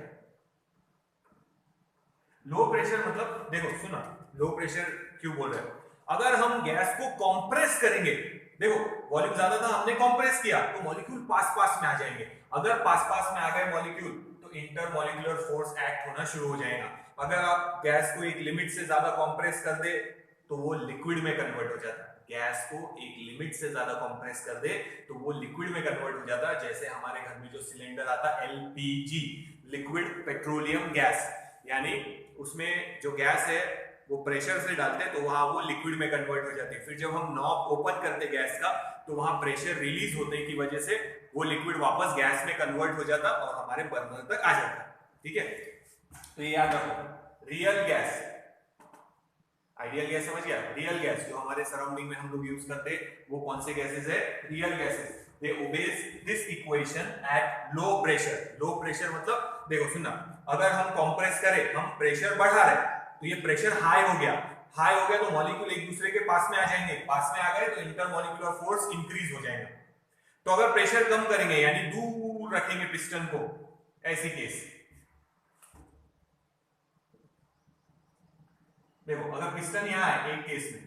Low pressure मतलब देखो सुना, लो प्रेशर क्यों बोल रहे हैं? अगर हम गैस को कंप्रेस करेंगे, देखो वॉल्यूम ज्यादा था, हमने कंप्रेस किया तो मॉलिक्यूल पास पास में आ जाएंगे। अगर पास पास में आ गए मॉलिक्यूल तो इंटरमॉलिक्यूलर फोर्स एक्ट होना शुरू हो जाएगा। अगर आप गैस को एक लिमिट से ज्यादा कंप्रेस कर दे तो वो लिक्विड में कन्वर्ट हो जाता है। गैस को एक लिमिट से ज्यादा कंप्रेस कर दे तो वो लिक्विड में कन्वर्ट हो जाता है। जैसे हमारे घर में जो सिलेंडर आता है एलपीजी, लिक्विड पेट्रोलियम गैस, यानी उसमें जो गैस है वो प्रेशर से डालते हैं तो वहां वो लिक्विड में कन्वर्ट हो जाती है। फिर जब हम नॉब ओपन करते गैस का तो वहां प्रेशर रिलीज होने की वजह से वो लिक्विड वापस गैस में कन्वर्ट हो जाता और हमारे बर्नर तक आ जाता। ठीक है, तो ये याद रखो। रियल गैस, आइडियल गैस समझ गया? रियल गैस जो हमारे सराउंडिंग में हम लोग यूज करते वो कौन से गैसेस है? Real gases. They obey this equation at low pressure. Low pressure मतलब देखो सुनना, अगर हम कंप्रेस करें, हम प्रेशर बढ़ा रहे तो ये प्रेशर हाई हो गया। हाई हो गया तो मॉलिक्यूल एक दूसरे के पास में आ जाएंगे, पास में आ गए तो इंटरमॉलिक्यूलर फोर्स इंक्रीज हो जाएगा। तो अगर प्रेशर कम करेंगे यानी दूर रखेंगे पिस्टन को, ऐसी केस देखो, अगर पिस्टन यहां है एक केस में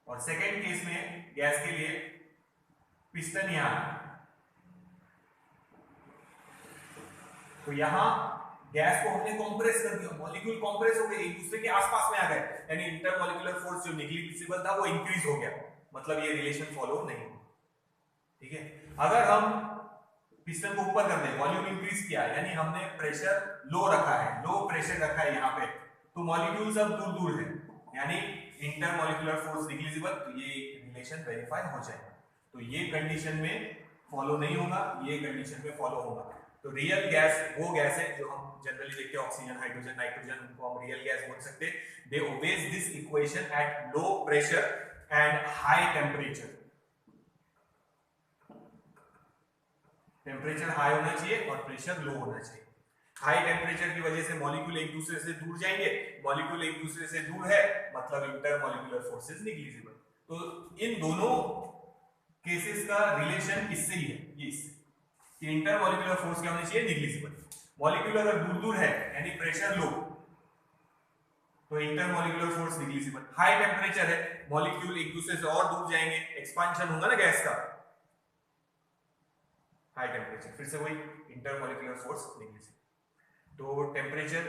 और सेकेंड केस में गैस के लिए पिस्टन यहां है, तो यहां गैस को हमने कंप्रेस कर दिया, मॉलिक्यूल कंप्रेस हो गए, एक दूसरे के आसपास में आ गए, यानी इंटरमॉलिक्यूलर फोर्स जो नेग्लिजिबल था वो इंक्रीज हो गया। मतलब ये रिलेशन फॉलो नहीं हुआ। ठीक है, अगर हम पिस्टन को ऊपर कर दें, वॉल्यूम इंक्रीज किया यानी हमने प्रेशर लो रखा है, लो प्रेशर रखा है यहां पे, तो मॉलिक्यूल सब दूर दूर है यानी इंटरमॉलिक्यूलर फोर्स नेग्लिजिबल, तो ये रिलेशन वेरीफाई हो जाएगा। तो ये कंडीशन में फॉलो नहीं होगा, ये कंडीशन में फॉलो होगा। तो रियल गैस वो गैस है जो हम जनरली देखते हैं, ऑक्सीजन, हाइड्रोजन, नाइट्रोजन, उनको हम रियल गैस बोल सकते हैं। They obey this equation at low pressure and high temperature. Temperature high होना चाहिए और प्रेशर लो होना चाहिए। हाई टेम्परेचर की वजह से मॉलिक्यूल एक दूसरे से दूर जाएंगे, मॉलिक्यूल एक दूसरे से दूर है मतलब इंटरमॉलिक्यूलर फोर्सेस नेग्लिजिबल। तो इन दोनों केसेस का रिलेशन इससे ही है, ये इससे कि इंटरमॉलिक्यूलर फोर्स क्या होनी चाहिए? नेग्लिजिबल। मॉलिक्यूल अगर दूर दूर है यानी प्रेशर लो तो intermolecular force negligible. High temperature है, मॉलिक्यूल एक दूसरे से और दूर जाएंगे, एक्सपांशन होगा ना गैस का, हाई टेम्परेचर, फिर से वही इंटरमॉलिक्यूलर फोर्स नेग्लिजिबल। तो टेम्परेचर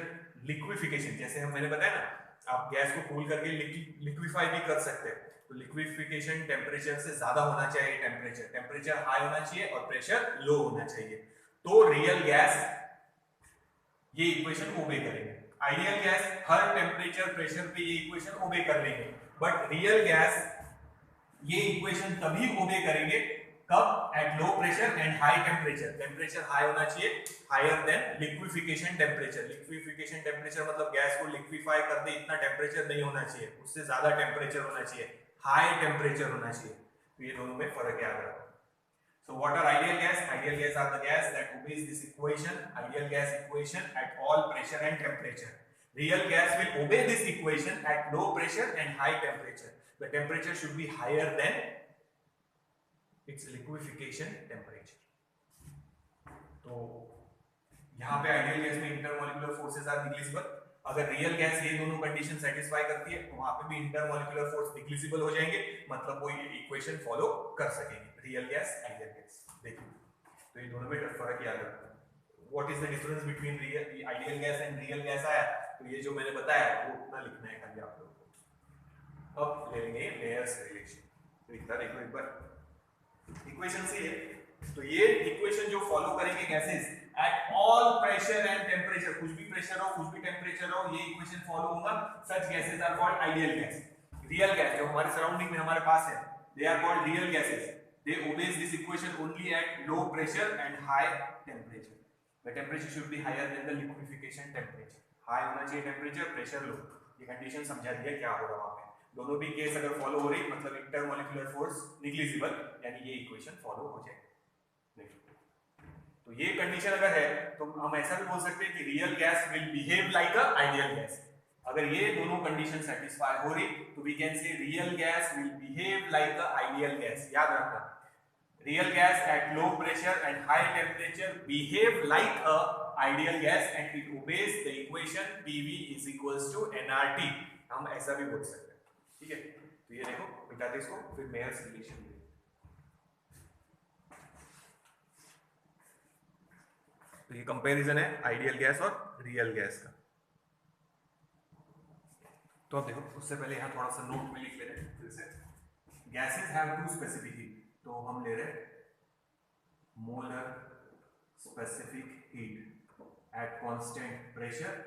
लिक्विफिकेशन, जैसे हम मैंने बताया ना, आप गैस को कूल करके लिक्विफाई भी कर सकते हैं, तो लिक्विफिकेशन टेम्परेचर से ज्यादा होना चाहिए। टेम्परेचर हाई होना चाहिए और प्रेशर लो होना चाहिए। तो रियल गैस ये इक्वेशन ओबे करेंगे। आइडियल गैस हर टेम्परेचर प्रेशर पे ये इक्वेशन ओबे कर लेंगे, बट रियल गैस ये इक्वेशन तभी ओबे करेंगे कब? At low pressure and high temperature. Temperature high होना चाहिए, higher than liquefaction temperature. Liquefaction temperature मतलब गैस को लिक्विफाई कर दे इतना टेम्परेचर नहीं होना चाहिए, उससे ज्यादा टेम्परेचर होना चाहिए, हाई टेम्परेचर होना चाहिए। तो ये दोनों में फर्क याद रखो। So what are ideal gas? Ideal gas are the gas that obeys this equation, ideal gas equation at all pressure and temperature. Real gas will obey this equation at low pressure and high temperature. The temperature should be higher than its liquefaction temperature. तो यहाँ पे ideal gas में intermolecular forces are negligible. अगर real gas ये दोनों condition satisfy करती है तो वहां पे भी इंटरमॉलिक्यूलर फोर्स नेग्लिजिबल हो जाएंगे, मतलब वो ये इक्वेशन फॉलो कर सकेंगे। Real gas, ideal gas. देखिए तो ये दोनों में फर्क याद रखना। What is the difference between real ideal gas and real gas आया, तो ये जो मैंने बताया वो उतना लिखना है खाली आप लोगों को। अब ले लेंगे लेयर्स रिलेशन। तो इतना देखो एक बार इक्वेशन से है, तो ये इक्वेशन जो फॉलो करेंगे gases at all pressure and temperature, कुछ भी प्रेशर हो कुछ भी टेम्परेचर हो, ये इक्वेशन फॉलो होगा। Such gases are called ideal gas. Real gas जो हमारे सराउंडिंग में हमारे पास है, they are called real gases. They obey this equation only at low pressure and high temperature. The temperature should be higher than the liquefaction temperature. High होना चाहिए temperature, pressure low. ये condition समझा दिया क्या हो रहा है वहां पे। दोनों भी केस अगर फॉलो हो रही मतलब इंटरमॉलिक्यूलर फोर्स नेग्लिजिबल, यानी ये इक्वेशन फॉलो हो जाए। तो ये कंडीशन अगर है तो हम ऐसा भी बोल सकते हैं कि real gas will behave like a ideal gas. अगर ये दोनों कंडीशन सेटिस्फाई हो रही तो we can say real gas will behave like a ideal gas. याद रखना, real gas at low pressure and high temperature behave like a ideal gas and it obeys the equation PV is equals to nRT। हम ऐसा भी बोल सकते हैं, ठीक है। तो ये देखो, मिटाते इसको, फिर मेयर्स रिलेशन। तो ये कंपैरिजन है आइडियल गैस और रियल गैस का। तो अब देखो, उससे पहले यहाँ थोड़ा सा नोट में लिख ले रहे हैं फिर से। Gases have two specific heat, तो हम ले रहे हैं molar specific heat at constant pressure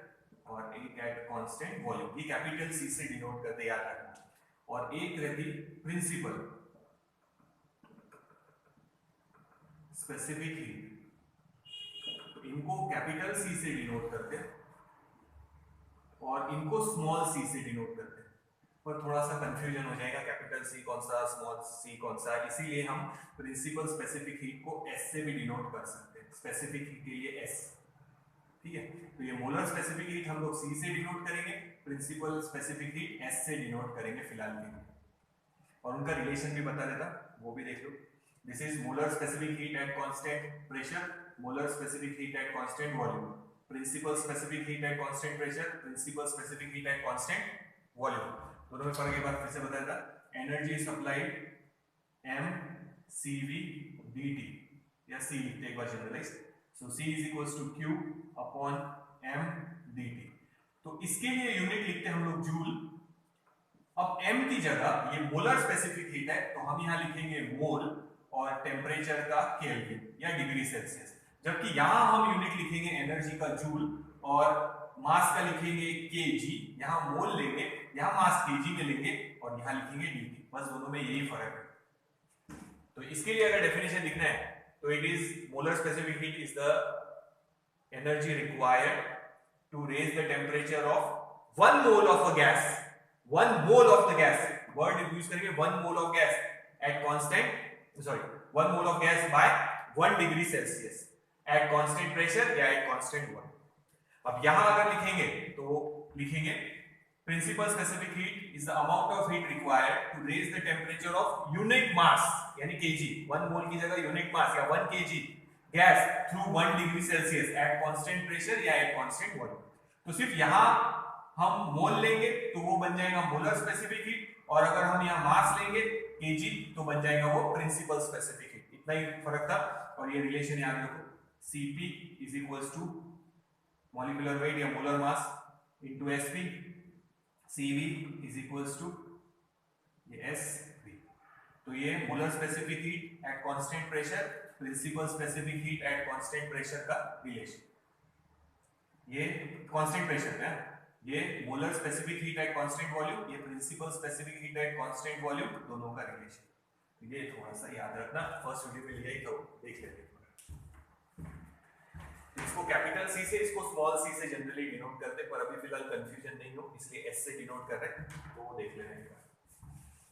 और एक एट कांस्टेंट वॉल्यूम। ये कैपिटल C से डिनोट करते, याद रखना। और एक रहती प्रिंसिपल स्पेसिफिक हीट, इनको कैपिटल C से डिनोट करते हैं और इनको स्मॉल c से डिनोट करते हैं। पर थोड़ा सा कंफ्यूजन हो जाएगा, कैपिटल C कौन सा, स्मॉल c कौन सा, इसीलिए हम प्रिंसिपल स्पेसिफिक हीट को S से भी डिनोट कर सकते हैं। स्पेसिफिक हीट के लिए S, ठीक है। तो ये मोलर स्पेसिफिक हीट हम लोग C से डिनोट करेंगे, प्रिंसिपल स्पेसिफिक हीट S से डिनोट करेंगे फिलहाल के लिए। और उनका रिलेशन भी बता देता, वो भी देख लो। This is molar specific heat at constant pressure, molar specific heat at constant volume. Principal specific heat at constant pressure, principal specific heat at constant volume. दोनों में फर्क एक बार फिर से बता देता। एनर्जी सप्लाइड mCV dt, या C लिखते एक बार generalize. So C is equals to Q upon m dt। तो इसके लिए यूनिट लिखते हैं हम लोग जूल। अब m की जगह ये मोलर स्पेसिफिक हीट है, तो हम यहां लिखेंगे मोल और टेम्परेचर का केल्विन या डिग्री सेल्सियस। जबकि यहां हम यूनिट लिखेंगे एनर्जी का जूल और मास का लिखेंगे kg। यहां मोल लेंगे, यहां मास kg में लेंगे और यहां लिखेंगे dt। बस दोनों में यही फर्क है। तो इसके लिए अगर डेफिनेशन लिखना है तो it is molar specific heat is the energy required to raise the temperature of 1 mole of a gas, 1 mole of the gas, word use करेंगे 1 mole of gas at constant, sorry 1 mole of gas by 1 degree Celsius at constant pressure या at constant volume. अब यहां अगर लिखेंगे तो लिखेंगे principal specific heat is the amount of heat required to raise the temperature of unit mass, यानी kg, 1 मोल की जगह यूनिट मास या 1 kg gas through 1 degree Celsius at constant pressure या एट कांस्टेंट वॉल्यूम। तो सिर्फ यहां हम मोल लेंगे तो वो बन जाएगा मोलर स्पेसिफिक हीट, और अगर हम यहां मास लेंगे kg तो बन जाएगा वो प्रिंसिपल स्पेसिफिक हीट। इतना ही फर्क था। और ये रिलेशन याद रखो, Cp is equals to molecular weight या molar mass into Sp, Cv is equals to ये Sv। तो ये molar specific heat at constant pressure, principal specific heat at constant pressure का रिलेशन। ये कांस्टेंट प्रेशर है, ये molar specific heat at constant volume, ये principal specific heat at constant volume, दोनों का रिलेशन। ये थोड़ा सा याद रखना, फर्स्ट वीडियो में लिया ही तो देख लेते हैं। इसको कैपिटल C से, इसको स्मॉल c से जनरली डिनोट करते हैं, पर अभी फिलहाल कंफ्यूजन नहीं हो इसलिए S से डिनोट कर रहे हैं, तो वो देख लेना एक बार।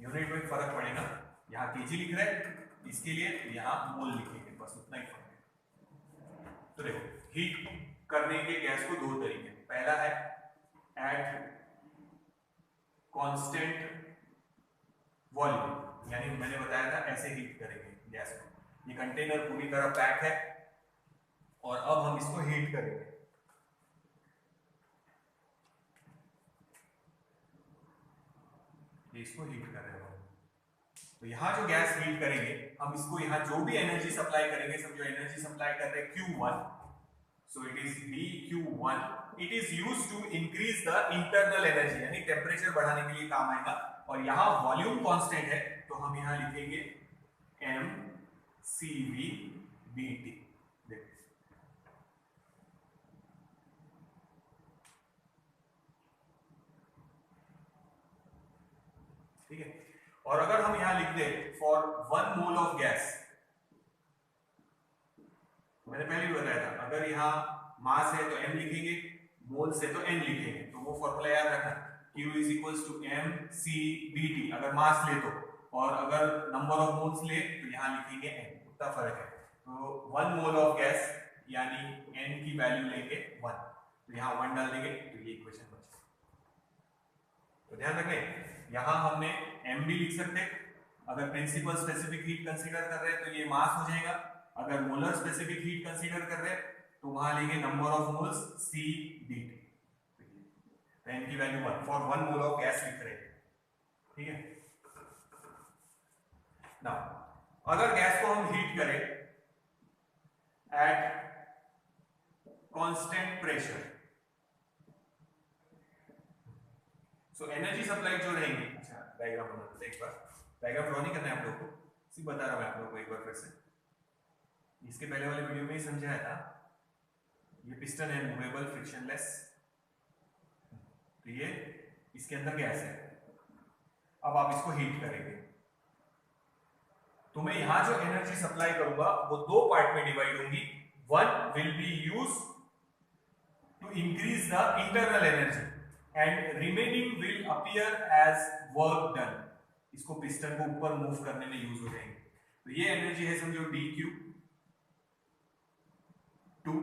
यूनिट में फर्क पड़ेगा, यहाँ kg लिख रहे हैं इसके लिए, यहाँ मोल लिखेंगे, बस उतना ही फर्क है। तो देखो, हीट करने के गैस को 2 तरीके, पहला है एट कांस्टेंट वॉल्यूम, यानी मैंने बताया था ऐसे हीट करेंगे गैस को। ये कंटेनर पूरी तरह पैक है और अब हम इसको हीट करेंगे। इसको हीट कर रहे हैं, तो यहां जो गैस हीट करेंगे हम इसको, यहां जो भी एनर्जी सप्लाई करेंगे, सब जो एनर्जी सप्लाई कर रहे हैं Q1, so it is dQ1, it is used to increase the internal energy, यानी टेम्परेचर बढ़ाने के लिए काम आएगा। और यहां वॉल्यूम कांस्टेंट है तो हम यहां लिखेंगे mCV dt। ठीक है। और अगर हम यहां लिख दे फॉर 1 मोल ऑफ गैस, मैंने पहले भी बताया था, अगर यहां मास है तो m लिखेंगे, मोल से तो n लिखेंगे, तो वो फॉर्मूला याद रखना, Q is equals to mCVT अगर मास ले तो, और अगर नंबर ऑफ मोल्स ले तो यहां लिखेंगे n, उतना फर्क है। तो 1 मोल ऑफ गैस यानी n की वैल्यू लेंगे 1, तो यहां 1 डाल देंगे तो ये इक्वेशन बचेगा। तो ध्यान रखें, यहां हमने m भी लिख सकते हैं। अगर प्रिंसिपल स्पेसिफिक हीट कंसीडर कर रहे हैं तो ये मास हो जाएगा। अगर मोलर स्पेसिफिक हीट कंसीडर कर रहे हैं तो वहां लेंगे number of moles C dt। तो n की value 1 for 1 mole of gas लिख रहे हैं, ठीक है। नाउ अगर गैस को हम हीट करें eight constant pressure, so energy supply जो रहेगी, अच्छा डायग्राम बनाते हैं एक बार। डायग्राम ड्रॉ नहीं करना है आप लोगों को, सिर्फ बता रहा हूं मैं आप लोगों को एक बार फिर से। इसके पहले वाले वीडियो में ही समझाया था। ये पिस्टन है मूवेबल फ्रिक्शनलेस, तो ये इसके अंदर गैस है। अब आप इसको हीट करेंगे तो मैं यहां जो एनर्जी सप्लाई करूंगा वो दो पार्ट में डिवाइड होंगी। One will be use to increase the internal energy and remaining will appear as work done. इसको पिस्टन को ऊपर मूव करने में यूज हो जाएंगे। तो ये एनर्जी है समझो dq 2,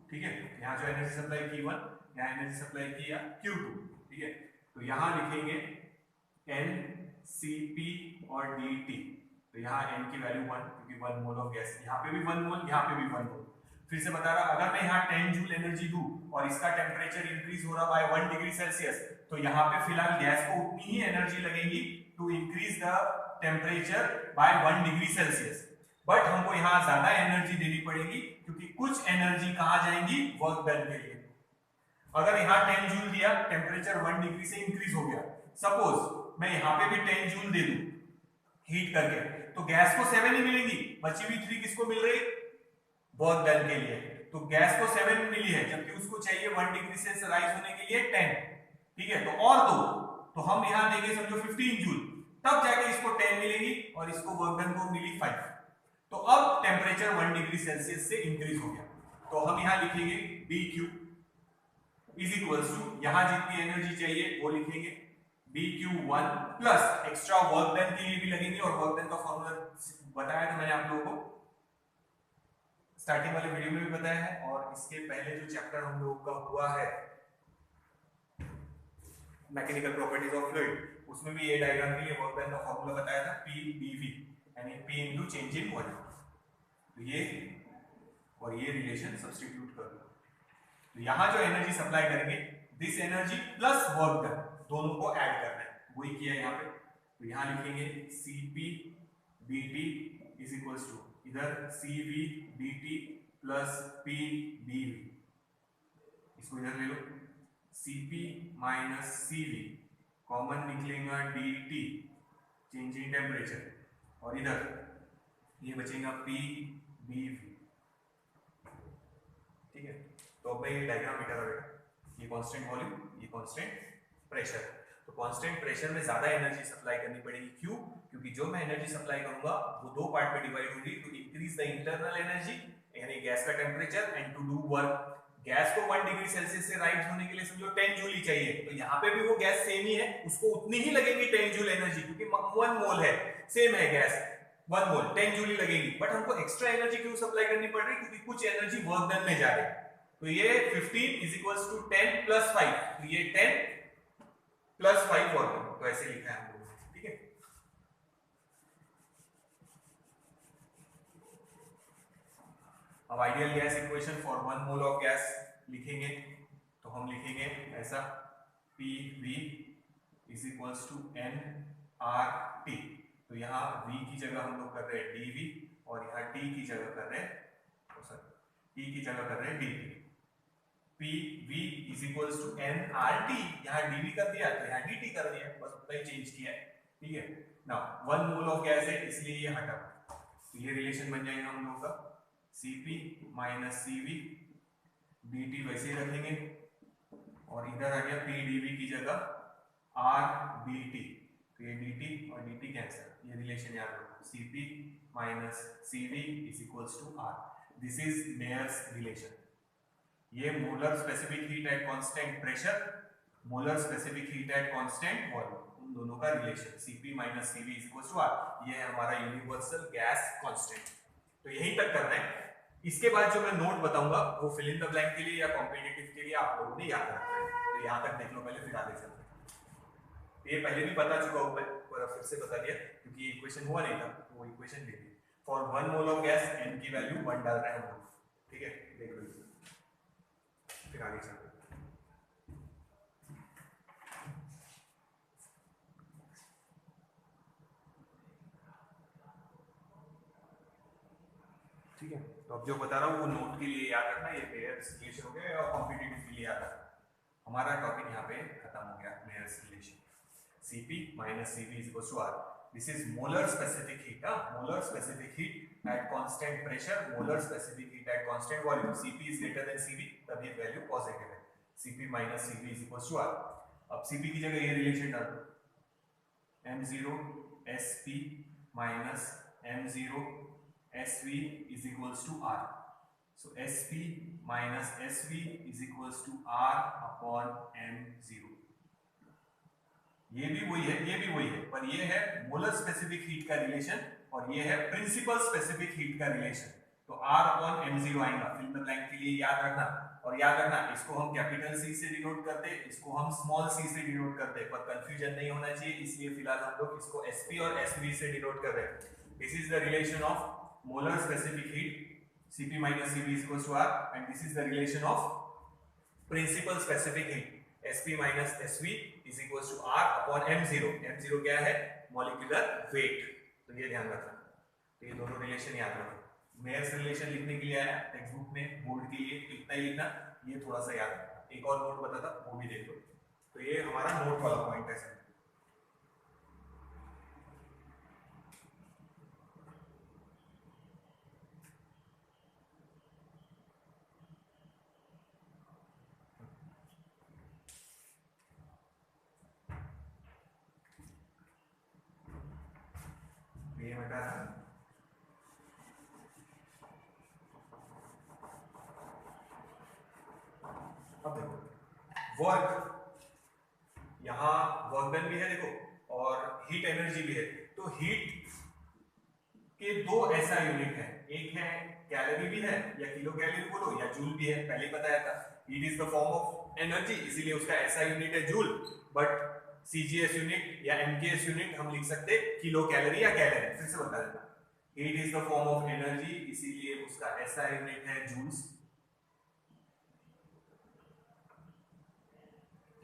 ठीक है। यहां जो एनर्जी सप्लाई की 1, यहां एनर्जी सप्लाई किया q2, ठीक है। तो यहां लिखेंगे n cp और dt। तो यहाँ n की वैल्यू 1 क्योंकि 1 मोल ऑफ गैस, यहाँ पे भी 1 मोल, यहाँ पे भी 1 मोल। फिर से बता रहा, अगर मैं यहाँ 10 जूल एनर्जी दूं और इसका टेम्परेचर इंक्रीज हो रहा बाय 1 डिग्री सेल्सियस, तो यहाँ पे फिलहाल गैस को उतनी ही एनर्जी लगेगी to increase the temperature by 1 degree Celsius. But हमको यहाँ ज्यादा एनर्जी देनी पड़ेगी क्योंकि कुछ एनर्जी कहाँ जाएंगी, वर्क डन के लिए। अगर यहाँ 10 जूल दिया, टेम्परेचर 1 डिग्री से इंक्रीज हो गया, सपोज मैं यहाँ पे भी 10 जूल दे दूं हीट करके, तो गैस को 7 ही मिलेगी, बची हुई 3 किसको मिल रही, वर्क डन के लिए। तो गैस को 7 मिली है जबकि उसको चाहिए 1 डिग्री से राइज होने के लिए 10, ठीक है। तो और दो, तो हम यहां देंगे समझो 15 जूल, तब जाके इसको 10 मिलेगी और इसको वर्क डन को मिली 5। तो अब टेम्परेचर 1 डिग्री सेल्सियस से इंक्रीज हो गया। तो हम यहां लिखेंगे dq इज इक्वल्स टू, यहां जितनी एनर्जी चाहिए वो लिखेंगे dq1 plus extra work done के लिए भी लगेंगे। और वर्क डन का फॉर्मूला बताया था मैंने आप लोगों को, स्टार्टिंग वाले वीडियो में भी बताया है, और इसके पहले जो चैप्टर हम लोगों का हुआ है मैकेनिकल प्रॉपर्टीज ऑफ फ्लूइड, उसमें भी ये डायग्राम के लिए वर्क डन का फॉर्मूला बताया था, PdV यानी P into change in volume. तो ये और ये रिलेशन सब्स्टिट्यूट कर दो। तो यहां जो एनर्जी सप्लाई करेंगे, this energy plus work done, दोनों को ऐड करना है, वही किया यहाँ पे। तो यहां लिखेंगे Cp dt is equals to, इधर Cv dt plus P dV, इसको इधर ले लो, Cp माइनस Cv, कॉमन निकलेगा dt चेंज इन टेम्परेचर, और इधर ये बचेगा P dV, ठीक है। तो अब मैं ये डायग्राम मिटा रहा बेटा, ये कांस्टेंट वॉल्यूम, ये कांस्टेंट प्रेशर। तो कांस्टेंट प्रेशर में ज्यादा एनर्जी सप्लाई करनी पड़ेगी, क्यों, क्योंकि जो मैं एनर्जी सप्लाई करूंगा वो दो पार्ट में डिवाइड होगी, to increase the internal energy यानी गैस का temperature and to do work. Gas को 1 डिग्री सेल्सियस से राइज होने के लिए समझो 10 जूल ही चाहिए, तो यहाँ पे भी वो गैस सेम ही है, उसको उतनी ही लगेगी 10 जूल एनर्जी, क्योंकि 1 मोल है, सेम है गैस 1 मोल, 10 जूल ही लगेगी। बट हमको एक्स्ट्रा एनर्जी क्यों सप्लाई करनी पड़ रही है, क्योंकि कुछ एनर्जी वर्क डन में जा रही है। तो ये 15 इज इक्वल्स टू 10 प्लस 5, तो ये 10 प्लस 5 वर्क डन, तो ऐसे लिखा है हम लोगों ने, ठीक है। अब ideal gas equation for 1 mole of gas लिखेंगे, तो हम लिखेंगे ऐसा, PV is equals to nRT। तो यहाँ V की जगह हम लोग कर रहे हैं dV, और यहाँ T की जगह कर रहे हैं, T की जगह कर रहे हैं dt। PV is equals to nRT, यहाँ dV कर दिया तो यहाँ dt कर दिया, बस उतना ही चेंज किया है, ठीक है। नाउ 1 मोल ऑफ गैस है इसलिए ये हटा, तो ये रिलेशन बन जाएगा हम लोगों का Cp माइनस Cv, dt वैसे ही रखेंगे, और इधर आ गया PdV की जगह RdT, तो ये dt और dt कैंसिल, ये रिलेशन याद रखो, Cp minus Cv is equals to R। This is Mayer's relation. ये molar specific heat at constant pressure, molar specific heat at constant volume, उन दोनों का relation Cp minus Cv is equals to R। ये है हमारा universal gas constant. तो यहीं तक करना है। इसके बाद जो मैं नोट बताऊंगा वो फिल इन द ब्लैंक के लिए या कॉम्पिटिटिव के लिए आप लोगों ने याद रखना है। तो यहां तक देख लो पहले, फिर आगे चलते हैं। ये पहले भी बता चुका हूं मैं, पर फिर से बता दिया क्योंकि इक्वेशन हुआ नहीं था, तो वो इक्वेशन ले ली। For 1 mole of gas n की वैल्यू 1 डाल रहे हैं हम लोग, ठीक है। देख लो फिर आगे चलते हैं। ठीक है, तो अब जो बता रहा हूँ वो नोट के लिए याद रखना, ये पेयर्स रिलेशन हो गया और कॉम्पिटिटिव के लिए याद रखना। हमारा टॉपिक यहाँ पे खत्म हो गया, pairs relation. Cp minus Cv is equals to R. This is molar specific heat, molar specific heat at constant pressure, molar specific heat at constant volume. Cp is greater than Cv, तब ये value positive है। Cp minus Cv is equals to R. अब Cp की जगह ये relation डाल दो, m0 Sp minus m0 Sv is equals to R. So Sp minus Sv is equals to R upon m0. ये भी वही है, ये भी वही है, पर ये है मोलर स्पेसिफिक हीट का रिलेशन और ये है प्रिंसिपल स्पेसिफिक हीट का रिलेशन। तो R अपॉन m0 आएगा, फिल इन द ब्लैंक के लिए याद रखना। और याद रखना, इसको हम कैपिटल C से डिनोट करते, इसको हम स्मॉल c से डिनोट करते, पर कंफ्यूजन नहीं होना चाहिए, इसलिए फिलहाल हम लोग इसको Sp और Sv से डिनोट कर रहे हैं। This is the relation of molar specific heat, Cp minus Cv is equals to R, and this is the relation of principal specific heat, Sp minus Sv is equals to R upon m0. m0 क्या है? Molecular weight. तो ये ध्यान रखना, तो ये दोनों relation याद रखना। मेयर्स रिलेशन लिखने के लिए आया टेक्स्ट बुक में, बोर्ड के लिए इतना ही लिखना, ये थोड़ा सा याद रखना। एक और नोट बता था, वो भी देख लो। तो ये हमारा नोट वाला पॉइंट है। ये बता अब देखो वर्क, यहाँ वर्क डन भी है देखो, और हीट एनर्जी भी है। तो हीट के दो ऐसा यूनिट है, एक है कैलोरी भी है या किलो कैलोरी बोलो या जूल भी है, पहले ही बताया था। Heat is the form of energy, इसीलिए उसका ऐसा यूनिट है जूल, बट सीजीएस यूनिट या एमकेएस यूनिट हम लिख सकते किलो कैलोरी या कैलोरी। फिर से बता देता, heat is the form of energy, इसीलिए उसका ऐसा यूनिट है जूल्स,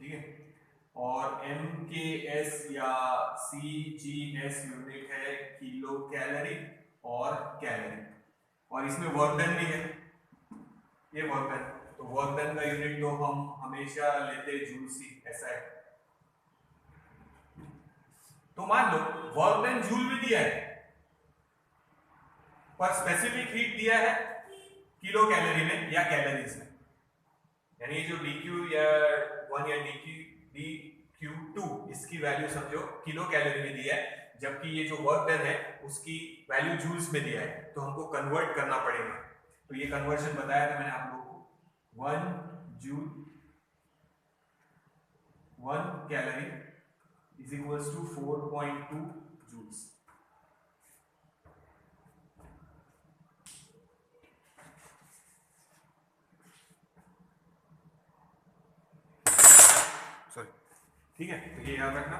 ठीक है। और एमकेएस या सीजीएस यूनिट है किलो कैलोरी और कैलोरी, और इसमें वर्क डन भी है, ये वर्क डन। तो वर्क डन का यूनिट तो हम हमेशा लेते जूल सी, ऐसा है। तो मान लो वर्क डन जूल में दिया है, पर स्पेसिफिक हीट दिया है किलो कैलोरी में या कैलोरीज में, यानी जो dq या 1 या dq2 इसकी वैल्यू समझो किलो कैलोरी में दिया है, जबकि ये जो वर्क डन है उसकी वैल्यू जूल्स में दिया है, तो हमको कन्वर्ट करना पड़ेगा। तो ये कन्वर्जन बताया था मैंने आप लोगों को, 1 joule 1 calorie is equals to 4.2 joules. Sorry, ठीक है। तो ये याद रखना,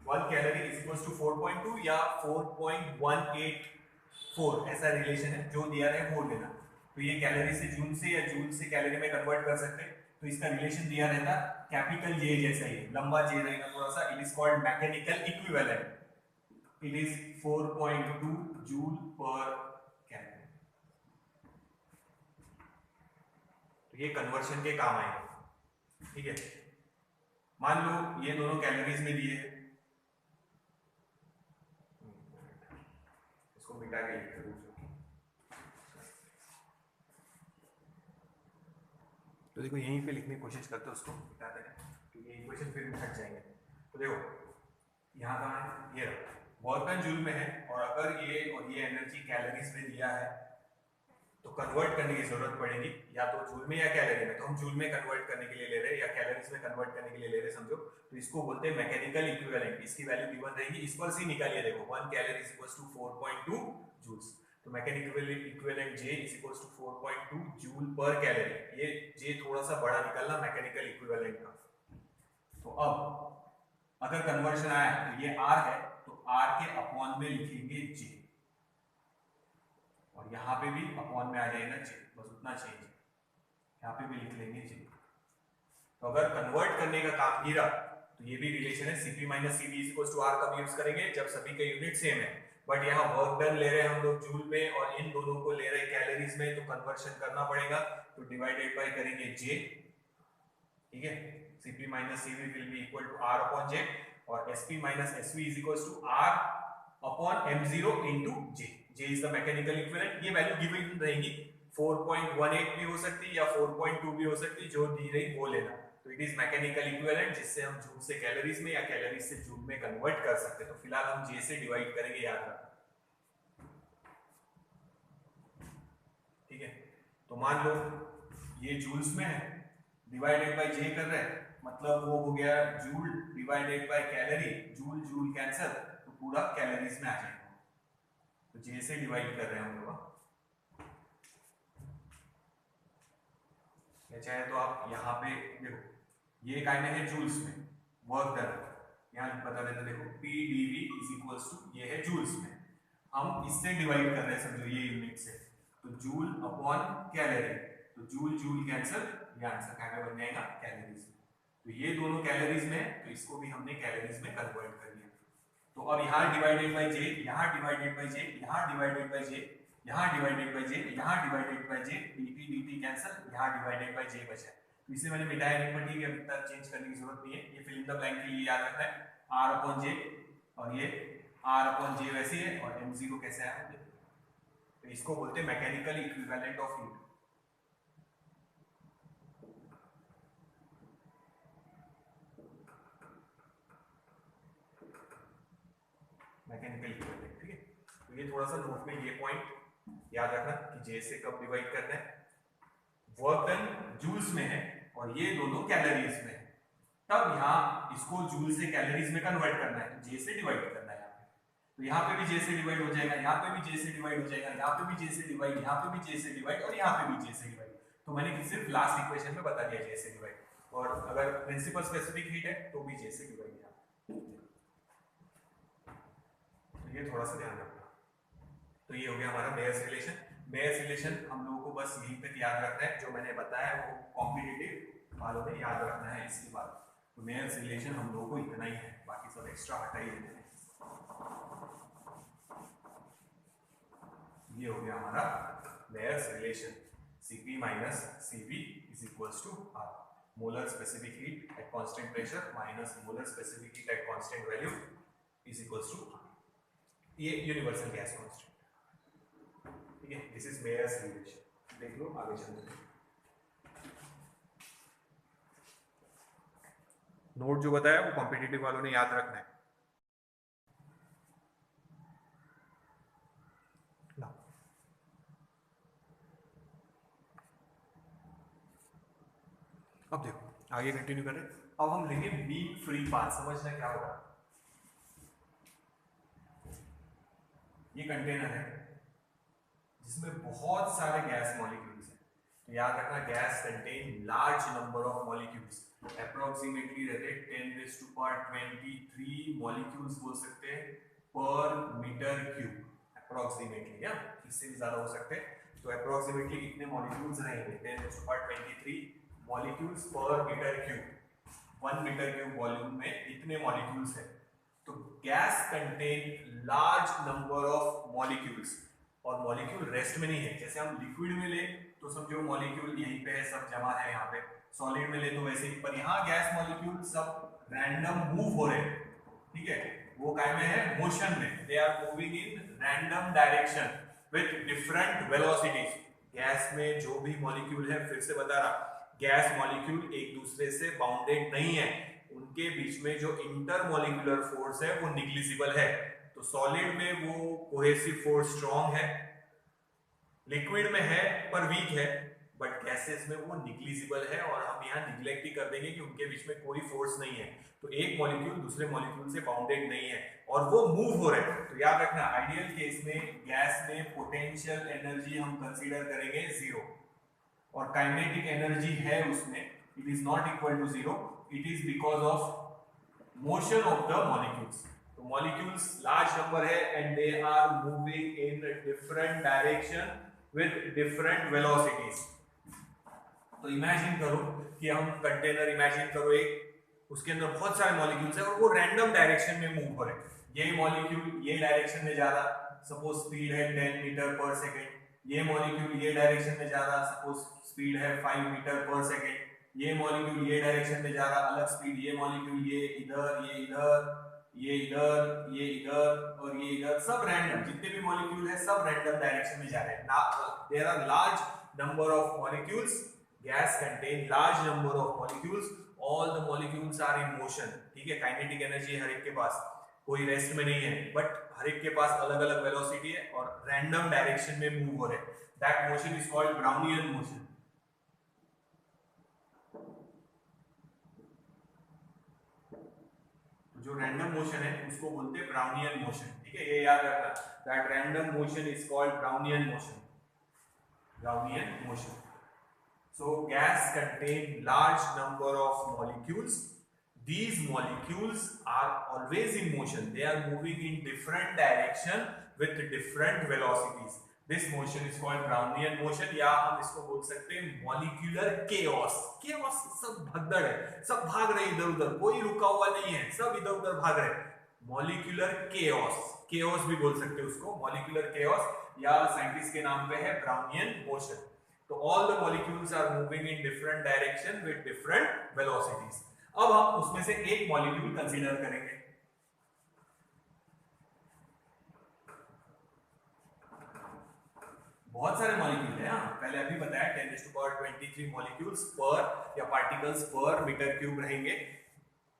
1 कैलोरी इज इक्वल्स टू 4.2 या 4.184, ऐसा रिलेशन है, जो दिया है वो लेना। तो ये कैलोरी से जूल से या जूल से कैलोरी में कन्वर्ट कर सकते हैं। तो इसका रिलेशन दिया रहता कैपिटल जे जैसा ही, लंबा जे रहेगा थोड़ा सा। It is called mechanical equivalent, it is 4.2 joule per calorie. तो ये कन्वर्शन के काम आएगा, ठीक है। मान लो ये दोनों कैलोरीज में दिए हैं, इसको मिटा के लिख दो। तो देखो यहीं पे लिखने की कोशिश करते हैं, उसको मिटाते हैं क्योंकि इक्वेशन फिर भी हट जाएंगे। तो देखो यहाँ कहाँ है, ये वर्क डन जूल में है, और अगर ये और ये एनर्जी कैलोरीज में दिया है तो कन्वर्ट करने की जरूरत पड़ेगी, या तो जूल में या कैलोरी में। तो हम जूल में कन्वर्ट करने के लिए ले रहे हैं या कैलोरीज में कन्वर्ट करने के लिए ले रहे हैं, समझो। तो इसको बोलते हैं मैकेनिकल इक्विवेलेंट। इसकी वैल्यू गिवन रहेगी, इस पर से निकालिए, देखो 1 calorie is equals to 4.2 joules. तो mechanical equivalent J is equals to 4.2 joule per calorie. ये J थोड़ा सा बड़ा निकालना मैकेनिकल इक्विवेलेंट का। तो अब अगर कन्वर्शन आया तो ये R है तो R के अपॉन में लिखेंगे J, और यहाँ पे भी अपॉन में आ जाएगा J, बस उतना चेंज है, यहाँ पे भी लिख लेंगे J। तो अगर कन्वर्ट करने का काम गिरा तो ये भी रिलेशन है Cp minus Cv equals to R कब यूज करेंगे, जब सभी का यूनिट सेम है, बट यहाँ वर्क डन ले रहे हैं हम लोग जूल में और इन दोनों को ले रहे हैं कैलोरीज में, तो कन्वर्शन करना पड़ेगा, तो डिवाइडेड बाय करेंगे J, ठीक है। Cp minus Cv will be equal to R upon J, और Sp minus Sv is equals to R upon m0 into J। J is the mechanical equivalent, ये वैल्यू गिवन रहेगी, 4.18 भी हो सकती है या 4.2 भी हो सकती है, जो दी रही वो लेना। तो इट इज मैकेनिकल इक्विवेलेंट, जिससे हम जूल से कैलोरीज में या कैलोरीज से जूल में कन्वर्ट कर सकते हैं। तो फिलहाल हम J से डिवाइड करेंगे, याद रखना, ठीक है। तो मान लो ये जूल्स में है, डिवाइडेड बाय J कर रहे हैं, मतलब वो हो गया joule divided by calorie, joule joule cancel, तो पूरा कैलोरीज में आ जाएगा। तो J से डिवाइड कर रहे हैं हम लोग, चाहे तो आप यहाँ पे देखो, ये काइंड है जूल्स में वर्क डन, यहाँ बता देते देखो PdV इज इक्वल्स टू, ये है जूल्स में, हम इससे डिवाइड कर रहे हैं समझो ये यूनिट से, तो जूल अपॉन कैलोरी, तो जूल जूल कैंसिल, ये आंसर क्या बन जाएगा कैलोरीज में। तो ये दोनों कैलोरीज में, तो इसको भी हमने कैलोरीज में कन्वर्ट कर दिया। तो अब यहाँ डिवाइडेड बाय J, यहाँ डिवाइडेड बाय J, यहाँ डिवाइडेड बाय J, यहाँ डिवाइडेड बाय J, यहाँ divided by J, dt dt cancel, यहाँ डिवाइडेड बाय J बचा। तो इसे मैंने मिटाया नहीं, पर ठीक है, इतना चेंज करने की जरूरत नहीं है, ये फिल इन द ब्लैंक के लिए याद रखना है, R अपॉन J, और ये R अपॉन J वैसे है, और m0 कैसे आया, तो इसको बोलते हैं mechanical equivalent of heat. Mechanical equivalent, ठीक है। तो ये थोड़ा सा नोट में ये पॉइंट याद रखना कि J से कब डिवाइड करना है, वर्क डन जूल्स में है और ये दोनों कैलोरीज में है, तब यहाँ इसको जूल से कैलोरीज में कन्वर्ट करना है, तो J से डिवाइड करना है यहाँ पे, तो यहाँ पे भी J से डिवाइड हो जाएगा, यहाँ पे भी J से डिवाइड हो जाएगा, यहाँ पे भी J से डिवाइड, यहाँ पे भी J से डिवाइड, और यहाँ पे भी J से डिवाइड। तो मैंने सिर्फ लास्ट इक्वेशन में बता दिया J से डिवाइड, और अगर प्रिंसिपल स्पेसिफिक हीट है तो भी J से डिवाइड, तो ये थोड़ा सा ध्यान रखना। तो ये हो गया हमारा मेयर्स रिलेशन। मेयर्स रिलेशन हम लोगों को बस यहीं तक याद रखना है, जो मैंने बताया वो कॉम्पिटिटिव वालों ने याद रखना है इसके बाद। तो मेयर्स रिलेशन हम लोगों को इतना ही है, बाकी सब एक्स्ट्रा हटा ही देते हैं। ये हो गया हमारा Mayer's relation, Cp minus Cv is equals to R, molar specific heat at constant pressure minus molar specific heat at constant value is equals to R। ये यूनिवर्सल गैस कांस्टेंट, ठीक है। दिस इज मेयर्स रिलेशन, देख लो आगे चलते हैं। Note जो बताया वो कॉम्पिटिटिव वालों ने याद रखना है। अब देखो आगे कंटिन्यू करें, अब हम लेंगे वीक फ्री पाथ। समझना क्या होगा, ये कंटेनर है जिसमें बहुत सारे गैस मॉलिक्यूल्स हैं, तो याद रखना gas contain large number of molecules, approximately रहते 10⁻23 मॉलिक्यूल्स बोल सकते हैं पर मीटर क्यूब, अप्रोक्सीमेटली, या इससे भी ज्यादा हो सकते हैं। तो अप्रोक्सीमेटली कितने मॉलिक्यूल्स रहेंगे, 10⁻23 molecules per meter cube. 1 meter cube volume में इतने मॉलिक्यूल्स हैं। तो gas contain large number of molecules, और मॉलिक्यूल रेस्ट में नहीं है। जैसे हम लिक्विड में ले तो समझो मॉलिक्यूल यहीं पे है, सब जमा है यहाँ पे, सॉलिड में ले तो वैसे ही, पर यहाँ गैस मॉलिक्यूल सब रैंडम मूव हो रहे हैं, ठीक है। वो काइंड में है मोशन में, they are moving in random direction with different velocities. Gas में जो भी मॉलिक्यूल है, फिर से बता रहा, गैस मॉलिक्यूल एक दूसरे से बाउंडेड नहीं है, उनके बीच में जो इंटरमॉलिक्यूलर फोर्स है वो निग्लिजिबल है। तो सॉलिड में वो कोहेसिव फोर्स स्ट्रॉन्ग है, लिक्विड में है पर वीक है, बट गैसेस में वो निग्लिजिबल है, और हम यहाँ निग्लेक्ट ही कर देंगे कि उनके बीच में कोई फोर्स नहीं है। तो एक मॉलिक्यूल दूसरे मॉलिक्यूल से बाउंडेड नहीं है और वो मूव हो रहे हैं। तो याद रखना आइडियल केस में गैस में पोटेंशियल एनर्जी हम कंसीडर करेंगे 0, और काइनेटिक एनर्जी है उसमें, it is not equal to 0, it is because of motion of the molecules. तो मॉलिक्यूल्स लार्ज नंबर है and they are moving in different direction with different velocities. तो imagine करो कि हम कंटेनर इमेजिन करो एक, उसके अंदर बहुत सारे मॉलिक्यूल्स है और वो रैंडम डायरेक्शन में मूव हो रहे हैं। ये मॉलिक्यूल ये डायरेक्शन में जा रहा, सपोज स्पीड है 10 मीटर पर सेकेंड। ये मॉलिक्यूल ये डायरेक्शन में जा रहा, सपोज स्पीड है 5 मीटर पर सेकेंड। ये मॉलिक्यूल ये डायरेक्शन में जा रहा, अलग स्पीड। ये मॉलिक्यूल ये इधर, ये इधर, ये इधर, ये इधर और ये इधर, सब रैंडम। जितने भी मॉलिक्यूल है सब रैंडम डायरेक्शन में जा रहे हैं। There are large number of molecules. Gas contain large number of molecules. All the molecules are in motion. ठीक है, काइनेटिक एनर्जी हर एक के पास, कोई रेस्ट में नहीं है, बट हर एक के पास अलग अलग वेलोसिटी है और रैंडम डायरेक्शन में मूव हो रहे हैं। That motion is called Brownian motion. जो रैंडम मोशन है उसको बोलते हैं ब्राउनियन मोशन। ठीक है, ये याद रखना, that random motion is called Brownian motion. Brownian motion. So gas contain large number of molecules. These molecules are always in motion. They are moving in different direction with different velocities. This motion is called Brownian motion, या हम इसको बोल सकते हैं molecular chaos. Chaos सब भगदड़ है, सब भाग रहे इधर उधर, कोई रुका हुआ नहीं है, सब इधर उधर भाग रहे। Molecular chaos, chaos भी बोल सकते हैं उसको, molecular chaos, या साइंटिस्ट के नाम पे है Brownian motion. तो all the molecules are moving in different direction with different velocities. अब हम उसमें से एक मॉलिक्यूल कंसीडर करेंगे। बहुत सारे मॉलिक्यूल हैं, पहले अभी बताया 10⁻23 मॉलिक्यूल्स पर या पार्टिकल्स पर मीटर क्यूब रहेंगे।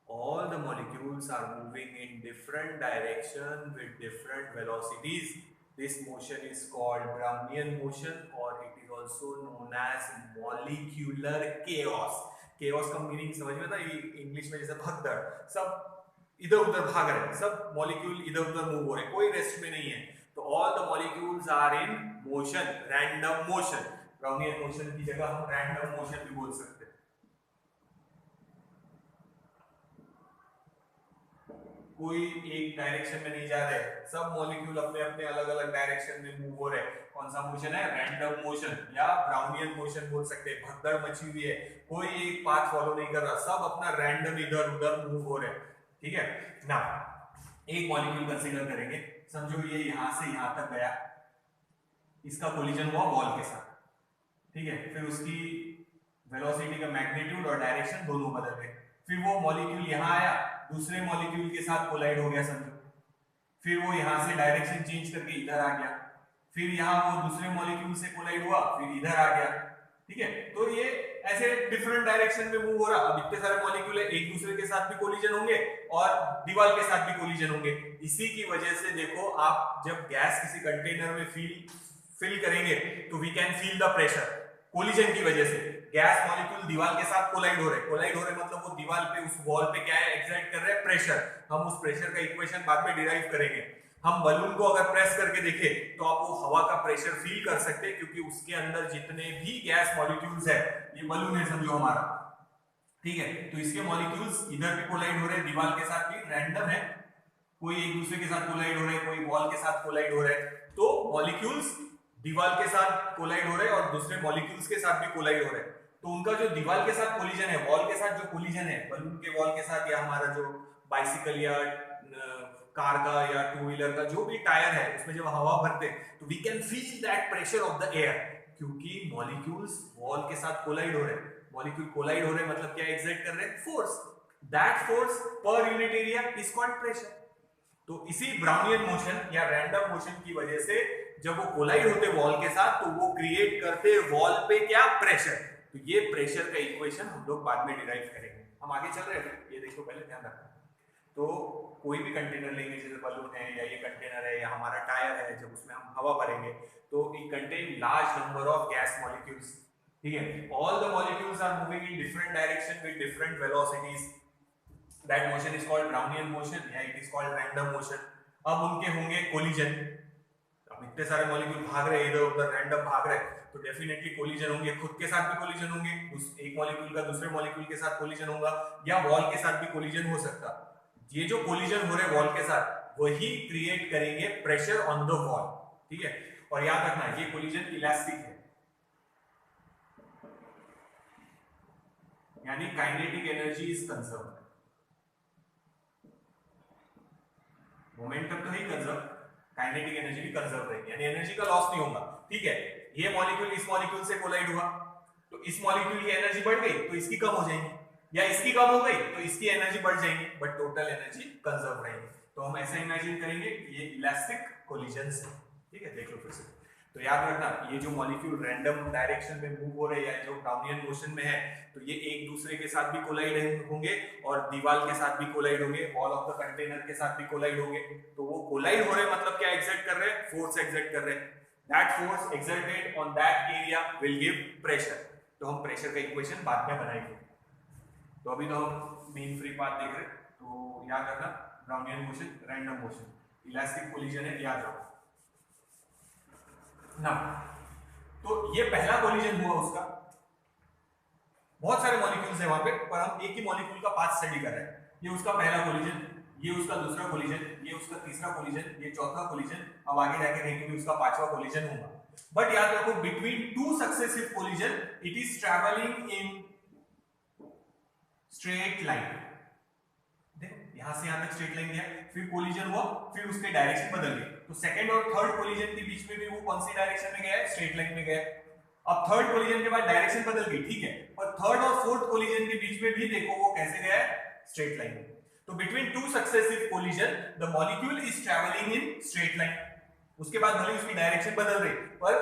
All the molecules are moving in different direction with different velocities. This motion is called Brownian motion or it is also known as molecular chaos. Chaos का meaning समझ में था, ये English में जैसे भगदड़, सब इधर उधर भाग रहे हैं, सब मॉलिक्यूल इधर उधर मूव हो रहे हैं, कोई रेस्ट में नहीं है। तो all the molecules are in motion, random motion. Brownian motion की जगह हम random motion भी बोल सकते हैं। कोई एक डायरेक्शन में नहीं जा रहे, सब मॉलिक्यूल अपने अपने अलग अलग डायरेक्शन में मूव हो रहे हैं। कौन सा मोशन है? रैंडम मोशन या ब्राउनियन मोशन बोल सकते हैं। भगदड़ मची हुई है, कोई एक पाथ फॉलो नहीं कर रहा, सब अपना रैंडम इधर उधर मूव हो रहे हैं। ठीक है ना, एक मॉलिक्यूल कंसीडर करेंगे, समझो ये यहां से यहां तक गया, इसका कोलिजन हुआ वॉल के साथ। ठीक है, फिर उसकी वेलोसिटी का मैग्नीट्यूड और डायरेक्शन दोनों बदल गए। फिर वो मॉलिक्यूल यहां आया, दूसरे मॉलिक्यूल के साथ कोलाइड हो गया समझो, फिर वो यहां से डायरेक्शन चेंज करके इधर आ गया, फिर यहां वो दूसरे मॉलिक्यूल से कोलाइड हुआ, फिर इधर आ गया। ठीक है, तो ये ऐसे डिफरेंट डायरेक्शन में मूव हो रहा। अब इतने सारे मॉलिक्यूल है, एक दूसरे के साथ भी कोलिजन होंगे और दीवार के साथ भी कोलिजन होंगे। इसी की वजह से देखो, आप जब गैस किसी कंटेनर में फिल करेंगे तो we can feel the pressure. Collision की वजह से गैस मॉलिक्यूल दीवार के साथ कोलाइड हो रहे मतलब वो दीवार पे, उस वॉल पे क्या है, एक्सर्ट कर रहे हैं प्रेशर। हम उस प्रेशर का इक्वेशन बाद में डिराइव करेंगे। हम बलून को अगर प्रेस करके देखें तो आप वो हवा का प्रेशर फील कर सकते हैं, क्योंकि उसके अंदर जितने भी गैस मॉलिक्यूल्स है, ये बलून है समझो हमारा। ठीक है, तो इसके मॉलिक्यूल्स इधर भी कोलाइड हो रहे हैं, दीवार के साथ भी, रैंडम है, कोई एक दूसरे के साथ कोलाइड हो रहे हैं, कोई वॉल के साथ कोलाइड हो रहे हैं। तो मॉलिक्यूल्स दीवार के साथ कोलाइड हो रहे हैं और दूसरे मॉलिक्यूल्स के साथ भी कोलाइड हो रहे हैं। तो उनका जो दीवार के साथ कोलिजन है, वॉल के साथ जो कोलिजन है, बलून के वॉल के साथ, या हमारा जो बाइसिकल या कार का या टू व्हीलर का जो भी टायर है, उसमें जब हवा भरते हैं तो we can feel that pressure of the air, क्योंकि मॉलिक्यूल्स वॉल के साथ कोलाइड हो रहे हैं। मॉलिक्यूल कोलाइड हो रहे हैं मतलब क्या एक्सर्ट कर रहे हैं? Force. That force per unit area is called pressure. तो इसी ब्राउनियन मोशन या रैंडम मोशन की वजह से जब वो कोलाइड होते वॉल के साथ, तो वो क्रिएट करते वॉल पे क्या? प्रेशर। तो ये प्रेशर का इक्वेशन हम लोग बाद में डिराइव करेंगे। हम आगे चल रहे हैं, ये देखो, पहले ध्यान रखना। तो कोई भी कंटेनर लेंगे, जैसे बलून है या ये कंटेनर है या हमारा टायर है, जब उसमें हम हवा भरेंगे तो it contain large number of gas molecules. ठीक है, all the molecules are moving in different direction with different velocities. That motion is called Brownian motion या it is called random motion. अब उनके होंगे कोलिजन। अब इतने सारे मॉलिक्यूल भाग रहे हैं इधर उधर, रैंडम भाग रहे हैं, तो डेफिनेटली कोलिजन होंगे। खुद के साथ भी कोलिजन होंगे, एक मॉलिक्यूल का दूसरे मॉलिक्यूल के साथ कोलिजन होगा, या वॉल के साथ भी कोलिजन हो सकता। ये जो कोलिजन हो रहे वॉल के साथ वही क्रिएट करेंगे प्रेशर ऑन द वॉल, ठीक है। और याद रखना ये कोलिजन इलास्टिक है, यानी kinetic energy is conserve, momentum तो ही कंजर्व, काइनेटिक एनर्जी भी कंजर्व रहेगी, यानी एनर्जी का लॉस नहीं होगा, ठीक है। ये मॉलिक्यूल इस मॉलिक्यूल से कोलाइड हुआ तो इस मॉलिक्यूल की एनर्जी बढ़ गई तो इसकी कम हो जाएगी, या इसकी कम हो गई तो इसकी एनर्जी बढ़ जाएगी, बट टोटल एनर्जी कंजर्व रहेगी। तो हम ऐसा इमेजिन करेंगे ये इलास्टिक कोलिजन्स है, ठीक है। देख लो फिर से, तो याद रखना ये जो मॉलिक्यूल रैंडम डायरेक्शन में मूव हो रहे हैं या जो ब्राउनियन मोशन में है, तो ये एक दूसरे के साथ भी कोलाइड होंगे और दीवार के साथ भी कोलाइड होंगे, वॉल ऑफ द कंटेनर के साथ भी कोलाइड होंगे। तो वो कोलाइड हो रहे मतलब क्या एक्सर्ट कर रहे हैं, फोर्स एक्सर्ट कर रहे हैं। That force exerted on that area will give pressure. तो हम प्रेशर का इक्वेशन बाद में बनाएंगे। तो अभी तो हम मीन फ्री पाथ देख रहे हैं, तो याद रखना Brownian motion, random motion, elastic collision है, याद रखो ना। तो ये पहला कोलिजन हुआ उसका, बहुत सारे मॉलिक्यूल्स हैं वहां पे, पर हम एक ही मॉलिक्यूल का पाथ स्टडी कर रहे हैं। ये उसका पहला कोलिजन, ये उसका दूसरा कोलिजन, ये उसका तीसरा कोलिजन, ये चौथा कोलिजन, अब आगे जाके देखेंगे उसका पांचवा कोलिजन होगा। बट याद रखो between two successive collision it is travelling in straight line. देखो यहां से यहां तक स्ट्रेट लाइन गया, फिर कोलिजन हुआ, फिर उसके डायरेक्शन बदल गई। तो सेकंड और थर्ड कोलिजन के बीच में भी वो कौन सी डायरेक्शन में गया है, स्ट्रेट लाइन में गया है। अब थर्ड कोलिजन के बाद डायरेक्शन बदल गई, ठीक है, और थर्ड और फोर्थ कोलिजन के बीच में भी देखो वो कैसे गया है, स्ट्रेट लाइन में। तो between two successive collision the molecule is travelling in straight line. उसके बाद भले उसकी डायरेक्शन बदल रही, पर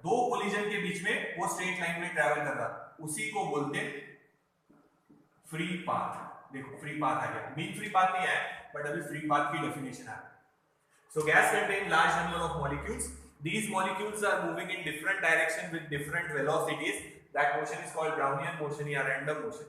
दो कोलिजन के बीच में वो स्ट्रेट लाइन में ट्रैवल कर रहा, उसी को बोलते फ्री पाथ। देखो फ्री पाथ आ गया, मीन फ्री पाथ नहीं है, बट अभी फ्री पाथ की डेफिनेशन है। So gas contain large number of molecules. These molecules are moving in different direction with different velocities. That motion is called Brownian motion या random motion.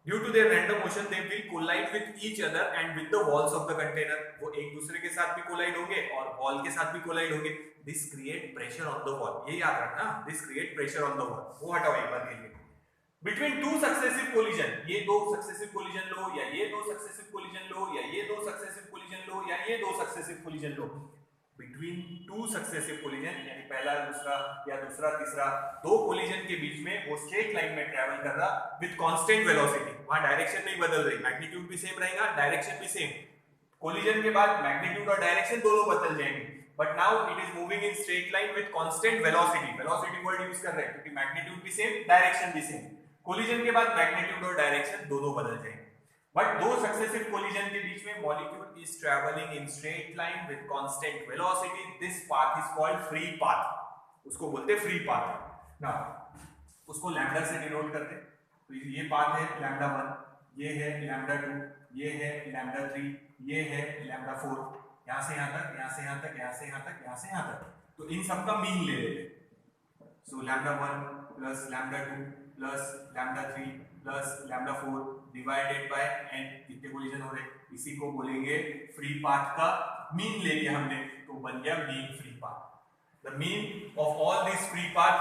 Due to their random motion, they will collide with each other and with the walls of the container. वो एक दूसरे के साथ भी collide होंगे और wall के साथ भी कोलाइड होंगे. This create pressure on the wall. ये याद रखना. This create pressure on the wall. वो हटाओ एक बार के लिए. Between two successive collision, ये दो successive collision लो या ये दो successive collision लो या ये दो successive collision लो या ये दो successive collision लो. Between two successive collision यानी पहला दूसरा या दूसरा तीसरा दो collision के बीच में वो straight line में travel कर रहा with constant velocity. वहाँ direction नहीं बदल रही, magnitude भी same रहेगा, direction भी same. Collision के बाद magnitude और direction दोनों बदल जाएंगे. But now it is moving in straight line with constant velocity. Velocity word use कर रहे हैं क्योंकि magnitude भी same, direction भी same. कोलिजन के बाद मैग्नीट्यूड और डायरेक्शन दोनों बदल जाएंगे, बट दो सक्सेसिव कोलिजन के बीच में molecule is travelling in straight line with constant velocity. This path is called free path. उसको बोलते हैं फ्री पाथ. नाउ उसको लैम्डा से डिनोट करते हैं. तो ये पाथ है लैम्डा 1, ये है लैम्डा 2, ये है लैम्डा 3, ये है लैम्डा 4. यहां से यहां तक, यहां से यहां तक, यहां से यहां तक, यहां से यहां तक. तो इन सब का मीन ले लेते हैं. सो lambda 1 plus lambda 2 plus lambda 3 plus lambda 4 divided by n. कितने कोलिजन हो रहे, इसी को बोलेंगे फ्री पाथ का मीन ले लिया हमने, तो बन गया mean free path. The mean of all this free path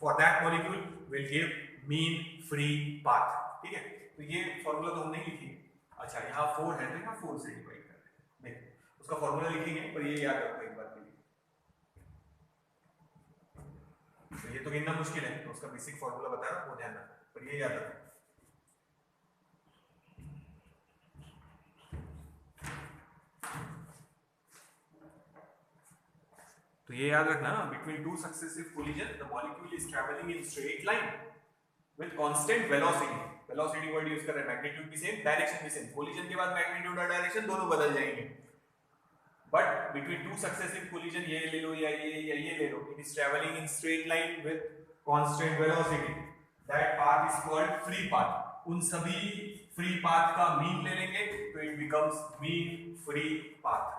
for that molecule will give mean free path. ठीक है, तो ये फॉर्मूला तो हम नहीं लिखेंगे. अच्छा यहाँ 4 है तो यहाँ 4 से डिवाइड कर रहे हैं. देखो उसका फॉर्मूला लिखेंगे, पर ये याद रखो एक बार के लिए. तो ये तो गिनना मुश्किल है, तो उसका बेसिक फॉर्मूला बता रहा हूं, वो ध्यान रखना, पर ये याद रखो. तो ये याद रखना, between two successive collision the molecule is travelling in straight line with constant velocity. Velocity word use कर रहे हैं, मैग्नीट्यूड भी सेम, डायरेक्शन भी सेम. कोलिजन के बाद मैग्नीट्यूड और डायरेक्शन दोनों बदल जाएंगे. But between two successive collision, ये ले लो या ये ले लो, it is traveling in straight line with constant velocity. That path is called free path. उन सभी free path का mean ले लेंगे, तो it becomes mean free path.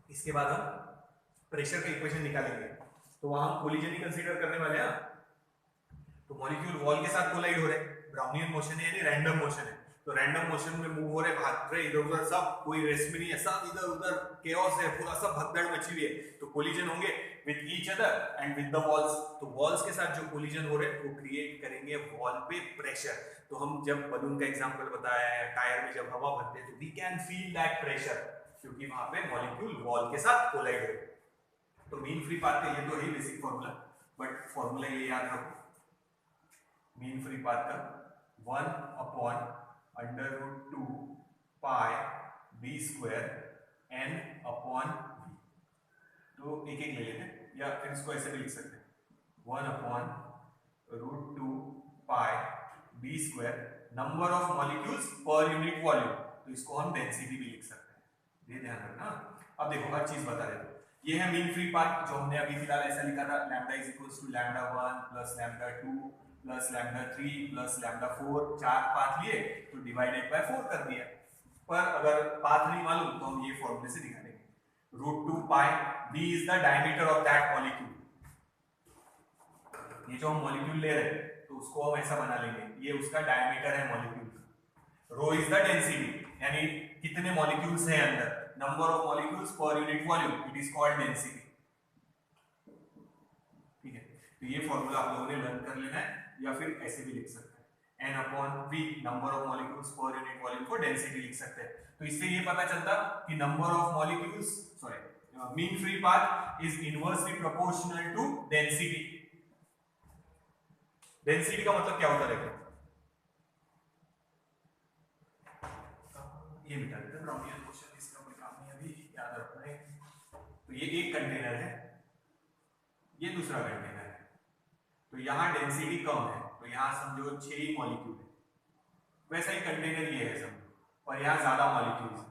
इसके बाद हम प्रेशर का इक्वेशन निकालेंगे. तो वहां हम कोलिजन ही कंसीडर करने वाले हैं. तो मॉलिक्यूल वॉल के साथ कोलाइड हो रहे हैं. ब्राउनियन मोशन है यानी रैंडम मोशन है. तो रैंडम मोशन में मूव हो रहे, भाग रहे इधर उधर, सब कोई रेस्ट में नहीं है, सब इधर उधर केओस है, पूरा सब भगदड़ मची हुई है. तो कोलिजन होंगे with each other and with the walls. तो वॉल्स के साथ जो कोलिजन हो रहे हैं वो क्रिएट करेंगे वॉल पे प्रेशर। तो हम जब बलून का एग्जांपल बताया है, टायर में जब हवा भरते हैं तो we can feel that pressure, क्योंकि वहां पे मॉलिक्यूल वॉल के साथ कोलाइड हो। तो मीन फ्री पाथ का ये तो है बेसिक फॉर्मूला, बट फॉर्मूला ये याद रखो, मीन फ्री पाथ का 1/√2 pi B square n upon v। तो एक एक ले लेते हैं, या फिर इसको ऐसे भी लिख सकते हैं 1/√2 pi B square, number of molecules per unit volume. तो इसको हम डेंसिटी भी लिख सकते हैं, ये ध्यान रखना। अब देखो हर चीज बता देते, ये है मीन फ्री पाथ जो हमने अभी फिलहाल ऐसा लिखा था, lambda is equals to λ1 plus λ2 plus λ3 plus λ4, 4 path लिए तो डिवाइडेड बाय 4 कर दिया। पर अगर पाथ नहीं मालूम तो हम ये फॉर्मूले से दिखा देंगे, √2 पाई b is the diameter of that molecule. ये जो हम मॉलिक्यूल ले रहे हैं तो उसको हम ऐसा बना लेंगे, ये उसका डायमीटर है मॉलिक्यूल का। रो इज द डेंसिटी, यानी कितने मॉलिक्यूल्स हैं अंदर, number of molecules per unit volume, it is called density. ठीक है, तो ये फॉर्मूला आप लोगों ने लर्न कर लेना है, या फिर ऐसे भी लिख सकते हैं n/v, number of molecules per unit volume को डेंसिटी लिख सकते हैं। तो इससे ये पता चलता कि number of molecules, sorry, mean free path is inversely proportional to density. Density का मतलब क्या होता है, ये मिटा देते हैं, ब्राउनियन क्वेश्चन इसका कोई काम नहीं, अभी याद रखना है। तो ये एक कंटेनर है, ये दूसरा कंटेनर है, तो यहाँ डेंसिटी कम है, तो यहाँ समझो 6 ही मॉलिक्यूल है। वैसा ही कंटेनर ये है समझो, और यहाँ ज्यादा मॉलिक्यूल्स है,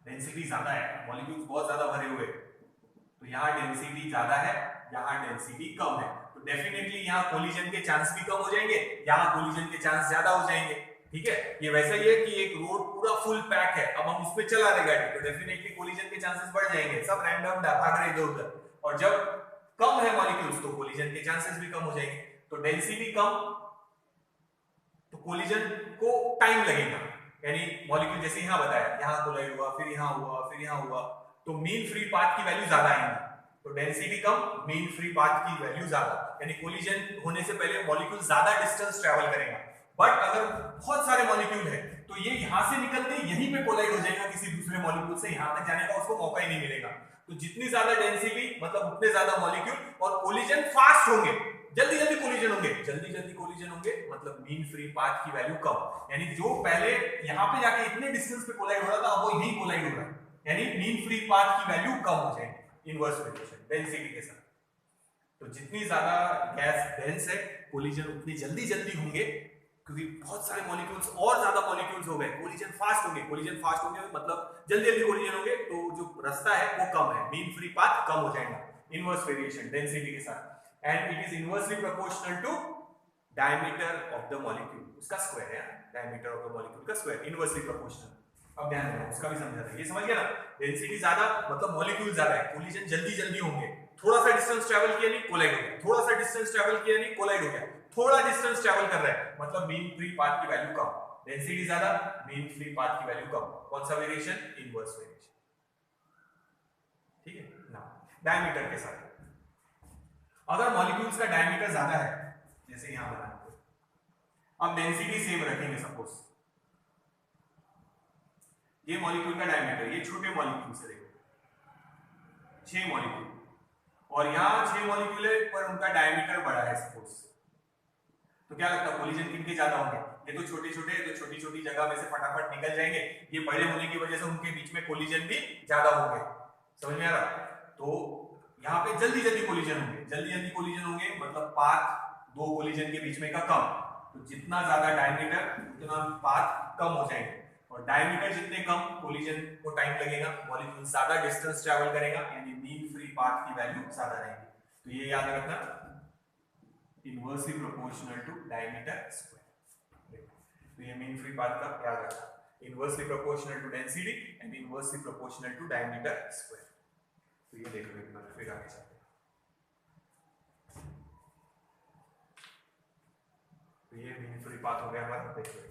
डेंसिटी ज्यादा है, मॉलिक्यूल्स बहुत ज्यादा भरे हुए, तो यहाँ डेंसिटी ज्यादा है, यहाँ डेंसिटी कम है। तो डेफिनेटली यहाँ कोलिजन के चांस भी कम हो जाएंगे, यहाँ कोलिजन के चांस ज्यादा हो जाएंगे। ठीक है, ये वैसा ही है कि एक रोड पूरा फुल पैक है, अब हम उसमें चला रहे गाड़ी, तो डेफिनेटली कोलिजन के चांसेस बढ़ जाएंगे, सब रैंडम भाग रहे इधर उधर। और जब कम है मॉलिक्यूल्स तो कोलिजन के चांसेस भी कम हो जाएंगे। तो डेंसिटी कम तो कोलिजन को टाइम लगेगा, यानी मॉलिक्यूल जैसे यहाँ बताया, यहाँ कोलाइड हुआ, फिर यहाँ हुआ, फिर यहाँ हुआ, तो मीन फ्री पाथ की वैल्यू ज्यादा आएगी। तो डेंसिटी कम, मीन फ्री पाथ की वैल्यू ज्यादा, यानी कोलिजन होने से पहले मॉलिक्यूल ज्यादा डिस्टेंस ट्रैवल करेगा। बट अगर बहुत सारे मॉलिक्यूल है तो ये यहां से निकलते यहीं पे कोलाइड हो जाएगा किसी दूसरे मॉलिक्यूल से, यहां तक जाने का उसको मौका ही नहीं मिलेगा। तो जितनी ज्यादा डेंसिटी मतलब उतने ज्यादा मॉलिक्यूल, और कोलिजन फास्ट होंगे, जल्दी जल्दी कोलिजन होंगे, जल्दी जल्दी कोलिजन होंगे, मतलब मीन फ्री पाथ की वैल्यू कम, यानी जो पहले यहां पे जाके इतने डिस्टेंस पे कोलाइड हो रहा था अब वो यहीं कोलाइड हो रहा है, यानी मीन फ्री पाथ की वैल्यू कम हो जाएगी इनवर्स वेरिएशन डेंसिटी के साथ। तो जितनी ज्यादा गैस डेंस है कोलिजन उतनी जल्दी जल्दी होंगे, क्योंकि बहुत सारे मॉलिक्यूल्स और ज्यादा मॉलिक्यूल्स हो गए, कोलिजन फास्ट होंगे, कोलिजन फास्ट होंगे मतलब जल्दी जल्दी कोलिजन होंगे, तो जो रास्ता है वो कम है, मीन फ्री पाथ कम हो जाएगा इनवर्स वेरिएशन डेंसिटी के साथ। And it is inversely proportional to diameter of the molecule, उसका स्क्वायर है, डायमीटर ऑफ द मॉलिक्यूल का स्क्वायर, इनवर्सली प्रोपोर्शनल। अब ध्यान देना, उसका भी समझा था, ये समझ गया ना, डेंसिटी ज्यादा मतलब मॉलिक्यूल ज्यादा है, कोलिजन जल्दी जल्दी होंगे, थोड़ा सा डिस्टेंस ट्रैवल किया नहीं कोलाइड हो गया, थोड़ा सा डिस्टेंस ट्रैवल किया नहीं कोलाइड हो गया, थोड़ा डिस्टेंस ट्रैवल कर रहा है मतलब मीन फ्री पाथ की वैल्यू कम, डेंसिटी ज्यादा, मीन फ्री पाथ की वैल्यू कम। कौन सा वेरिएशन, इनवर्स वेरिएशन। ठीक है ना, डायमीटर के साथ। अगर मॉलिक्यूल्स का डायमीटर ज्यादा है, जैसे यहां बना, अब डेंसिटी सेम रखेंगे, सपोज ये मॉलिक्यूल का डायमीटर, ये छोटे मॉलिक्यूल से देखो 6 मॉलिक्यूल, और यहां 6 मॉलिक्यूल है पर उनका डायमीटर बड़ा है सपोज, तो क्या लगता है कोलिजन किनके ज्यादा होंगे, ये तो छोटे छोटे, तो छोटी छोटी जगह में से फटाफट निकल जाएंगे, ये बड़े होने की वजह से उनके बीच में कोलिजन भी ज्यादा होंगे। समझ में आ रहा, तो यहाँ पे जल्दी जल्दी कोलिजन होंगे, जल्दी जल्दी कोलिजन होंगे मतलब पाथ 2 कोलिजन के बीच में का कम, तो जितना ज्यादा डायमीटर उतना पाथ कम हो जाएंगे, और डायमीटर जितने कम कोलिजन को टाइम लगेगा, मॉलिक्यूल ज्यादा डिस्टेंस ट्रैवल करेगा, यानी मीन फ्री पाथ की वैल्यू ज्यादा रहेगी। तो ये याद रखना, inversely proportional to diameter square. तो ये मीन फ्री पाथ का याद रखना, inversely proportional to density and inversely proportional to diameter square. तो ये देखो एक बार फिर आगे चलते हैं। तो ये मीन फ्री पाथ हो गया हमारा, देखो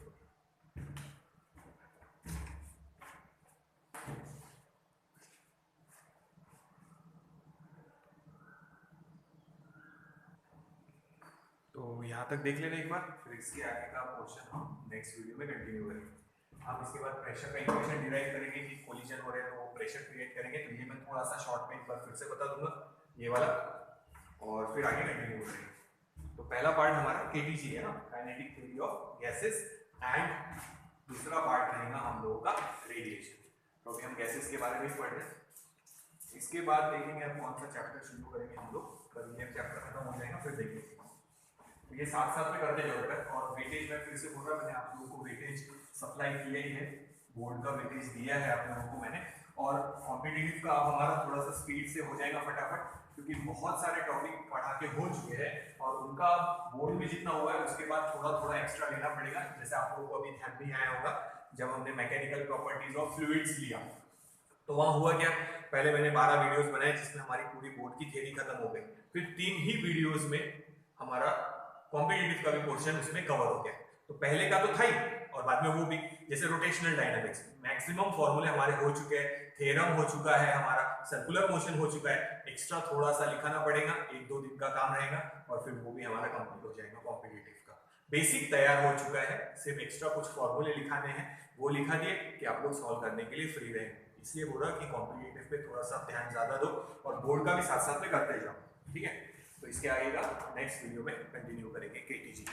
यहाँ तक देख लेना एक बार, फिर इसके आगे का पोर्शन हम नेक्स्ट वीडियो में कंटिन्यू करेंगे। हम इसके बाद प्रेशर का इक्वेशन डिराइव करेंगे कि कोलिजन हो रहा है तो वो प्रेशर क्रिएट करेंगे, तो ये मैं थोड़ा सा शॉर्ट में एक बार फिर से बता दूंगा ये वाला, और फिर आगे कंटिन्यू करेंगे। तो पहला पार्ट हमारा केटीजी है ना, kinetic theory of gases, and दूसरा पार्ट रहेगा हम लोगों का रेडिएशन। तो अभी हम गैसेस के बारे में पढ़ रहे हैं। इसके बाद देखेंगे अब कौन सा चैप्टर शुरू करेंगे हम लोग, कल ये चैप्टर खत्म हो जाएगा फिर देखेंगे। तो ये साथ साथ में करते जाओगे। और वेटेज में फिर से बोल रहा, मैंने आप लोगों को वेटेज सप्लाई किया ही है, बोर्ड का वेटेज दिया है आप लोगों को मैंने, और कॉम्पिटिटिव का अब हमारा थोड़ा सा स्पीड से हो जाएगा फटाफट, क्योंकि बहुत सारे टॉपिक पढ़ा के हो चुके हैं और उनका बोर्ड में जितना हुआ है उसके बाद थोड़ा थोड़ा एक्स्ट्रा लेना पड़ेगा। जैसे आप लोगों को अभी ध्यान नहीं आया होगा जब हमने मैकेनिकल प्रॉपर्टीज ऑफ फ्लूइड्स लिया, तो वहां हुआ क्या, पहले मैंने 12 वीडियोस बनाए जिसमें हमारी पूरी बोर्ड की थ्योरी खत्म हो गई, फिर 3 ही वीडियोस में हमारा कॉम्पिटिटिव का भी पोर्शन उसमें कवर हो गया। तो पहले का तो था ही, और बाद में वो भी, जैसे रोटेशनल डायनामिक्स मैक्सिमम फॉर्मूले हमारे हो चुके हैं, थ्योरम हो चुका है हमारा, सर्कुलर मोशन हो चुका है, एक्स्ट्रा थोड़ा सा लिखाना पड़ेगा, 1-2 दिन का काम रहेगा और फिर वो भी हमारा कंप्लीट हो जाएगा। कॉम्पिटिटिव का बेसिक तैयार हो चुका है, सिर्फ एक्स्ट्रा कुछ फॉर्मूले लिखाने हैं, वो लिखा दिए कि आप लोग सॉल्व करने के लिए फ्री रहे। इसलिए बोल रहा कि कॉम्पिटिटिव पे थोड़ा सा ध्यान ज्यादा दो और बोर्ड का भी साथ साथ में करते जाओ, ठीक है। तो इसके आगे का नेक्स्ट वीडियो में कंटिन्यू करेंगे केटीजी।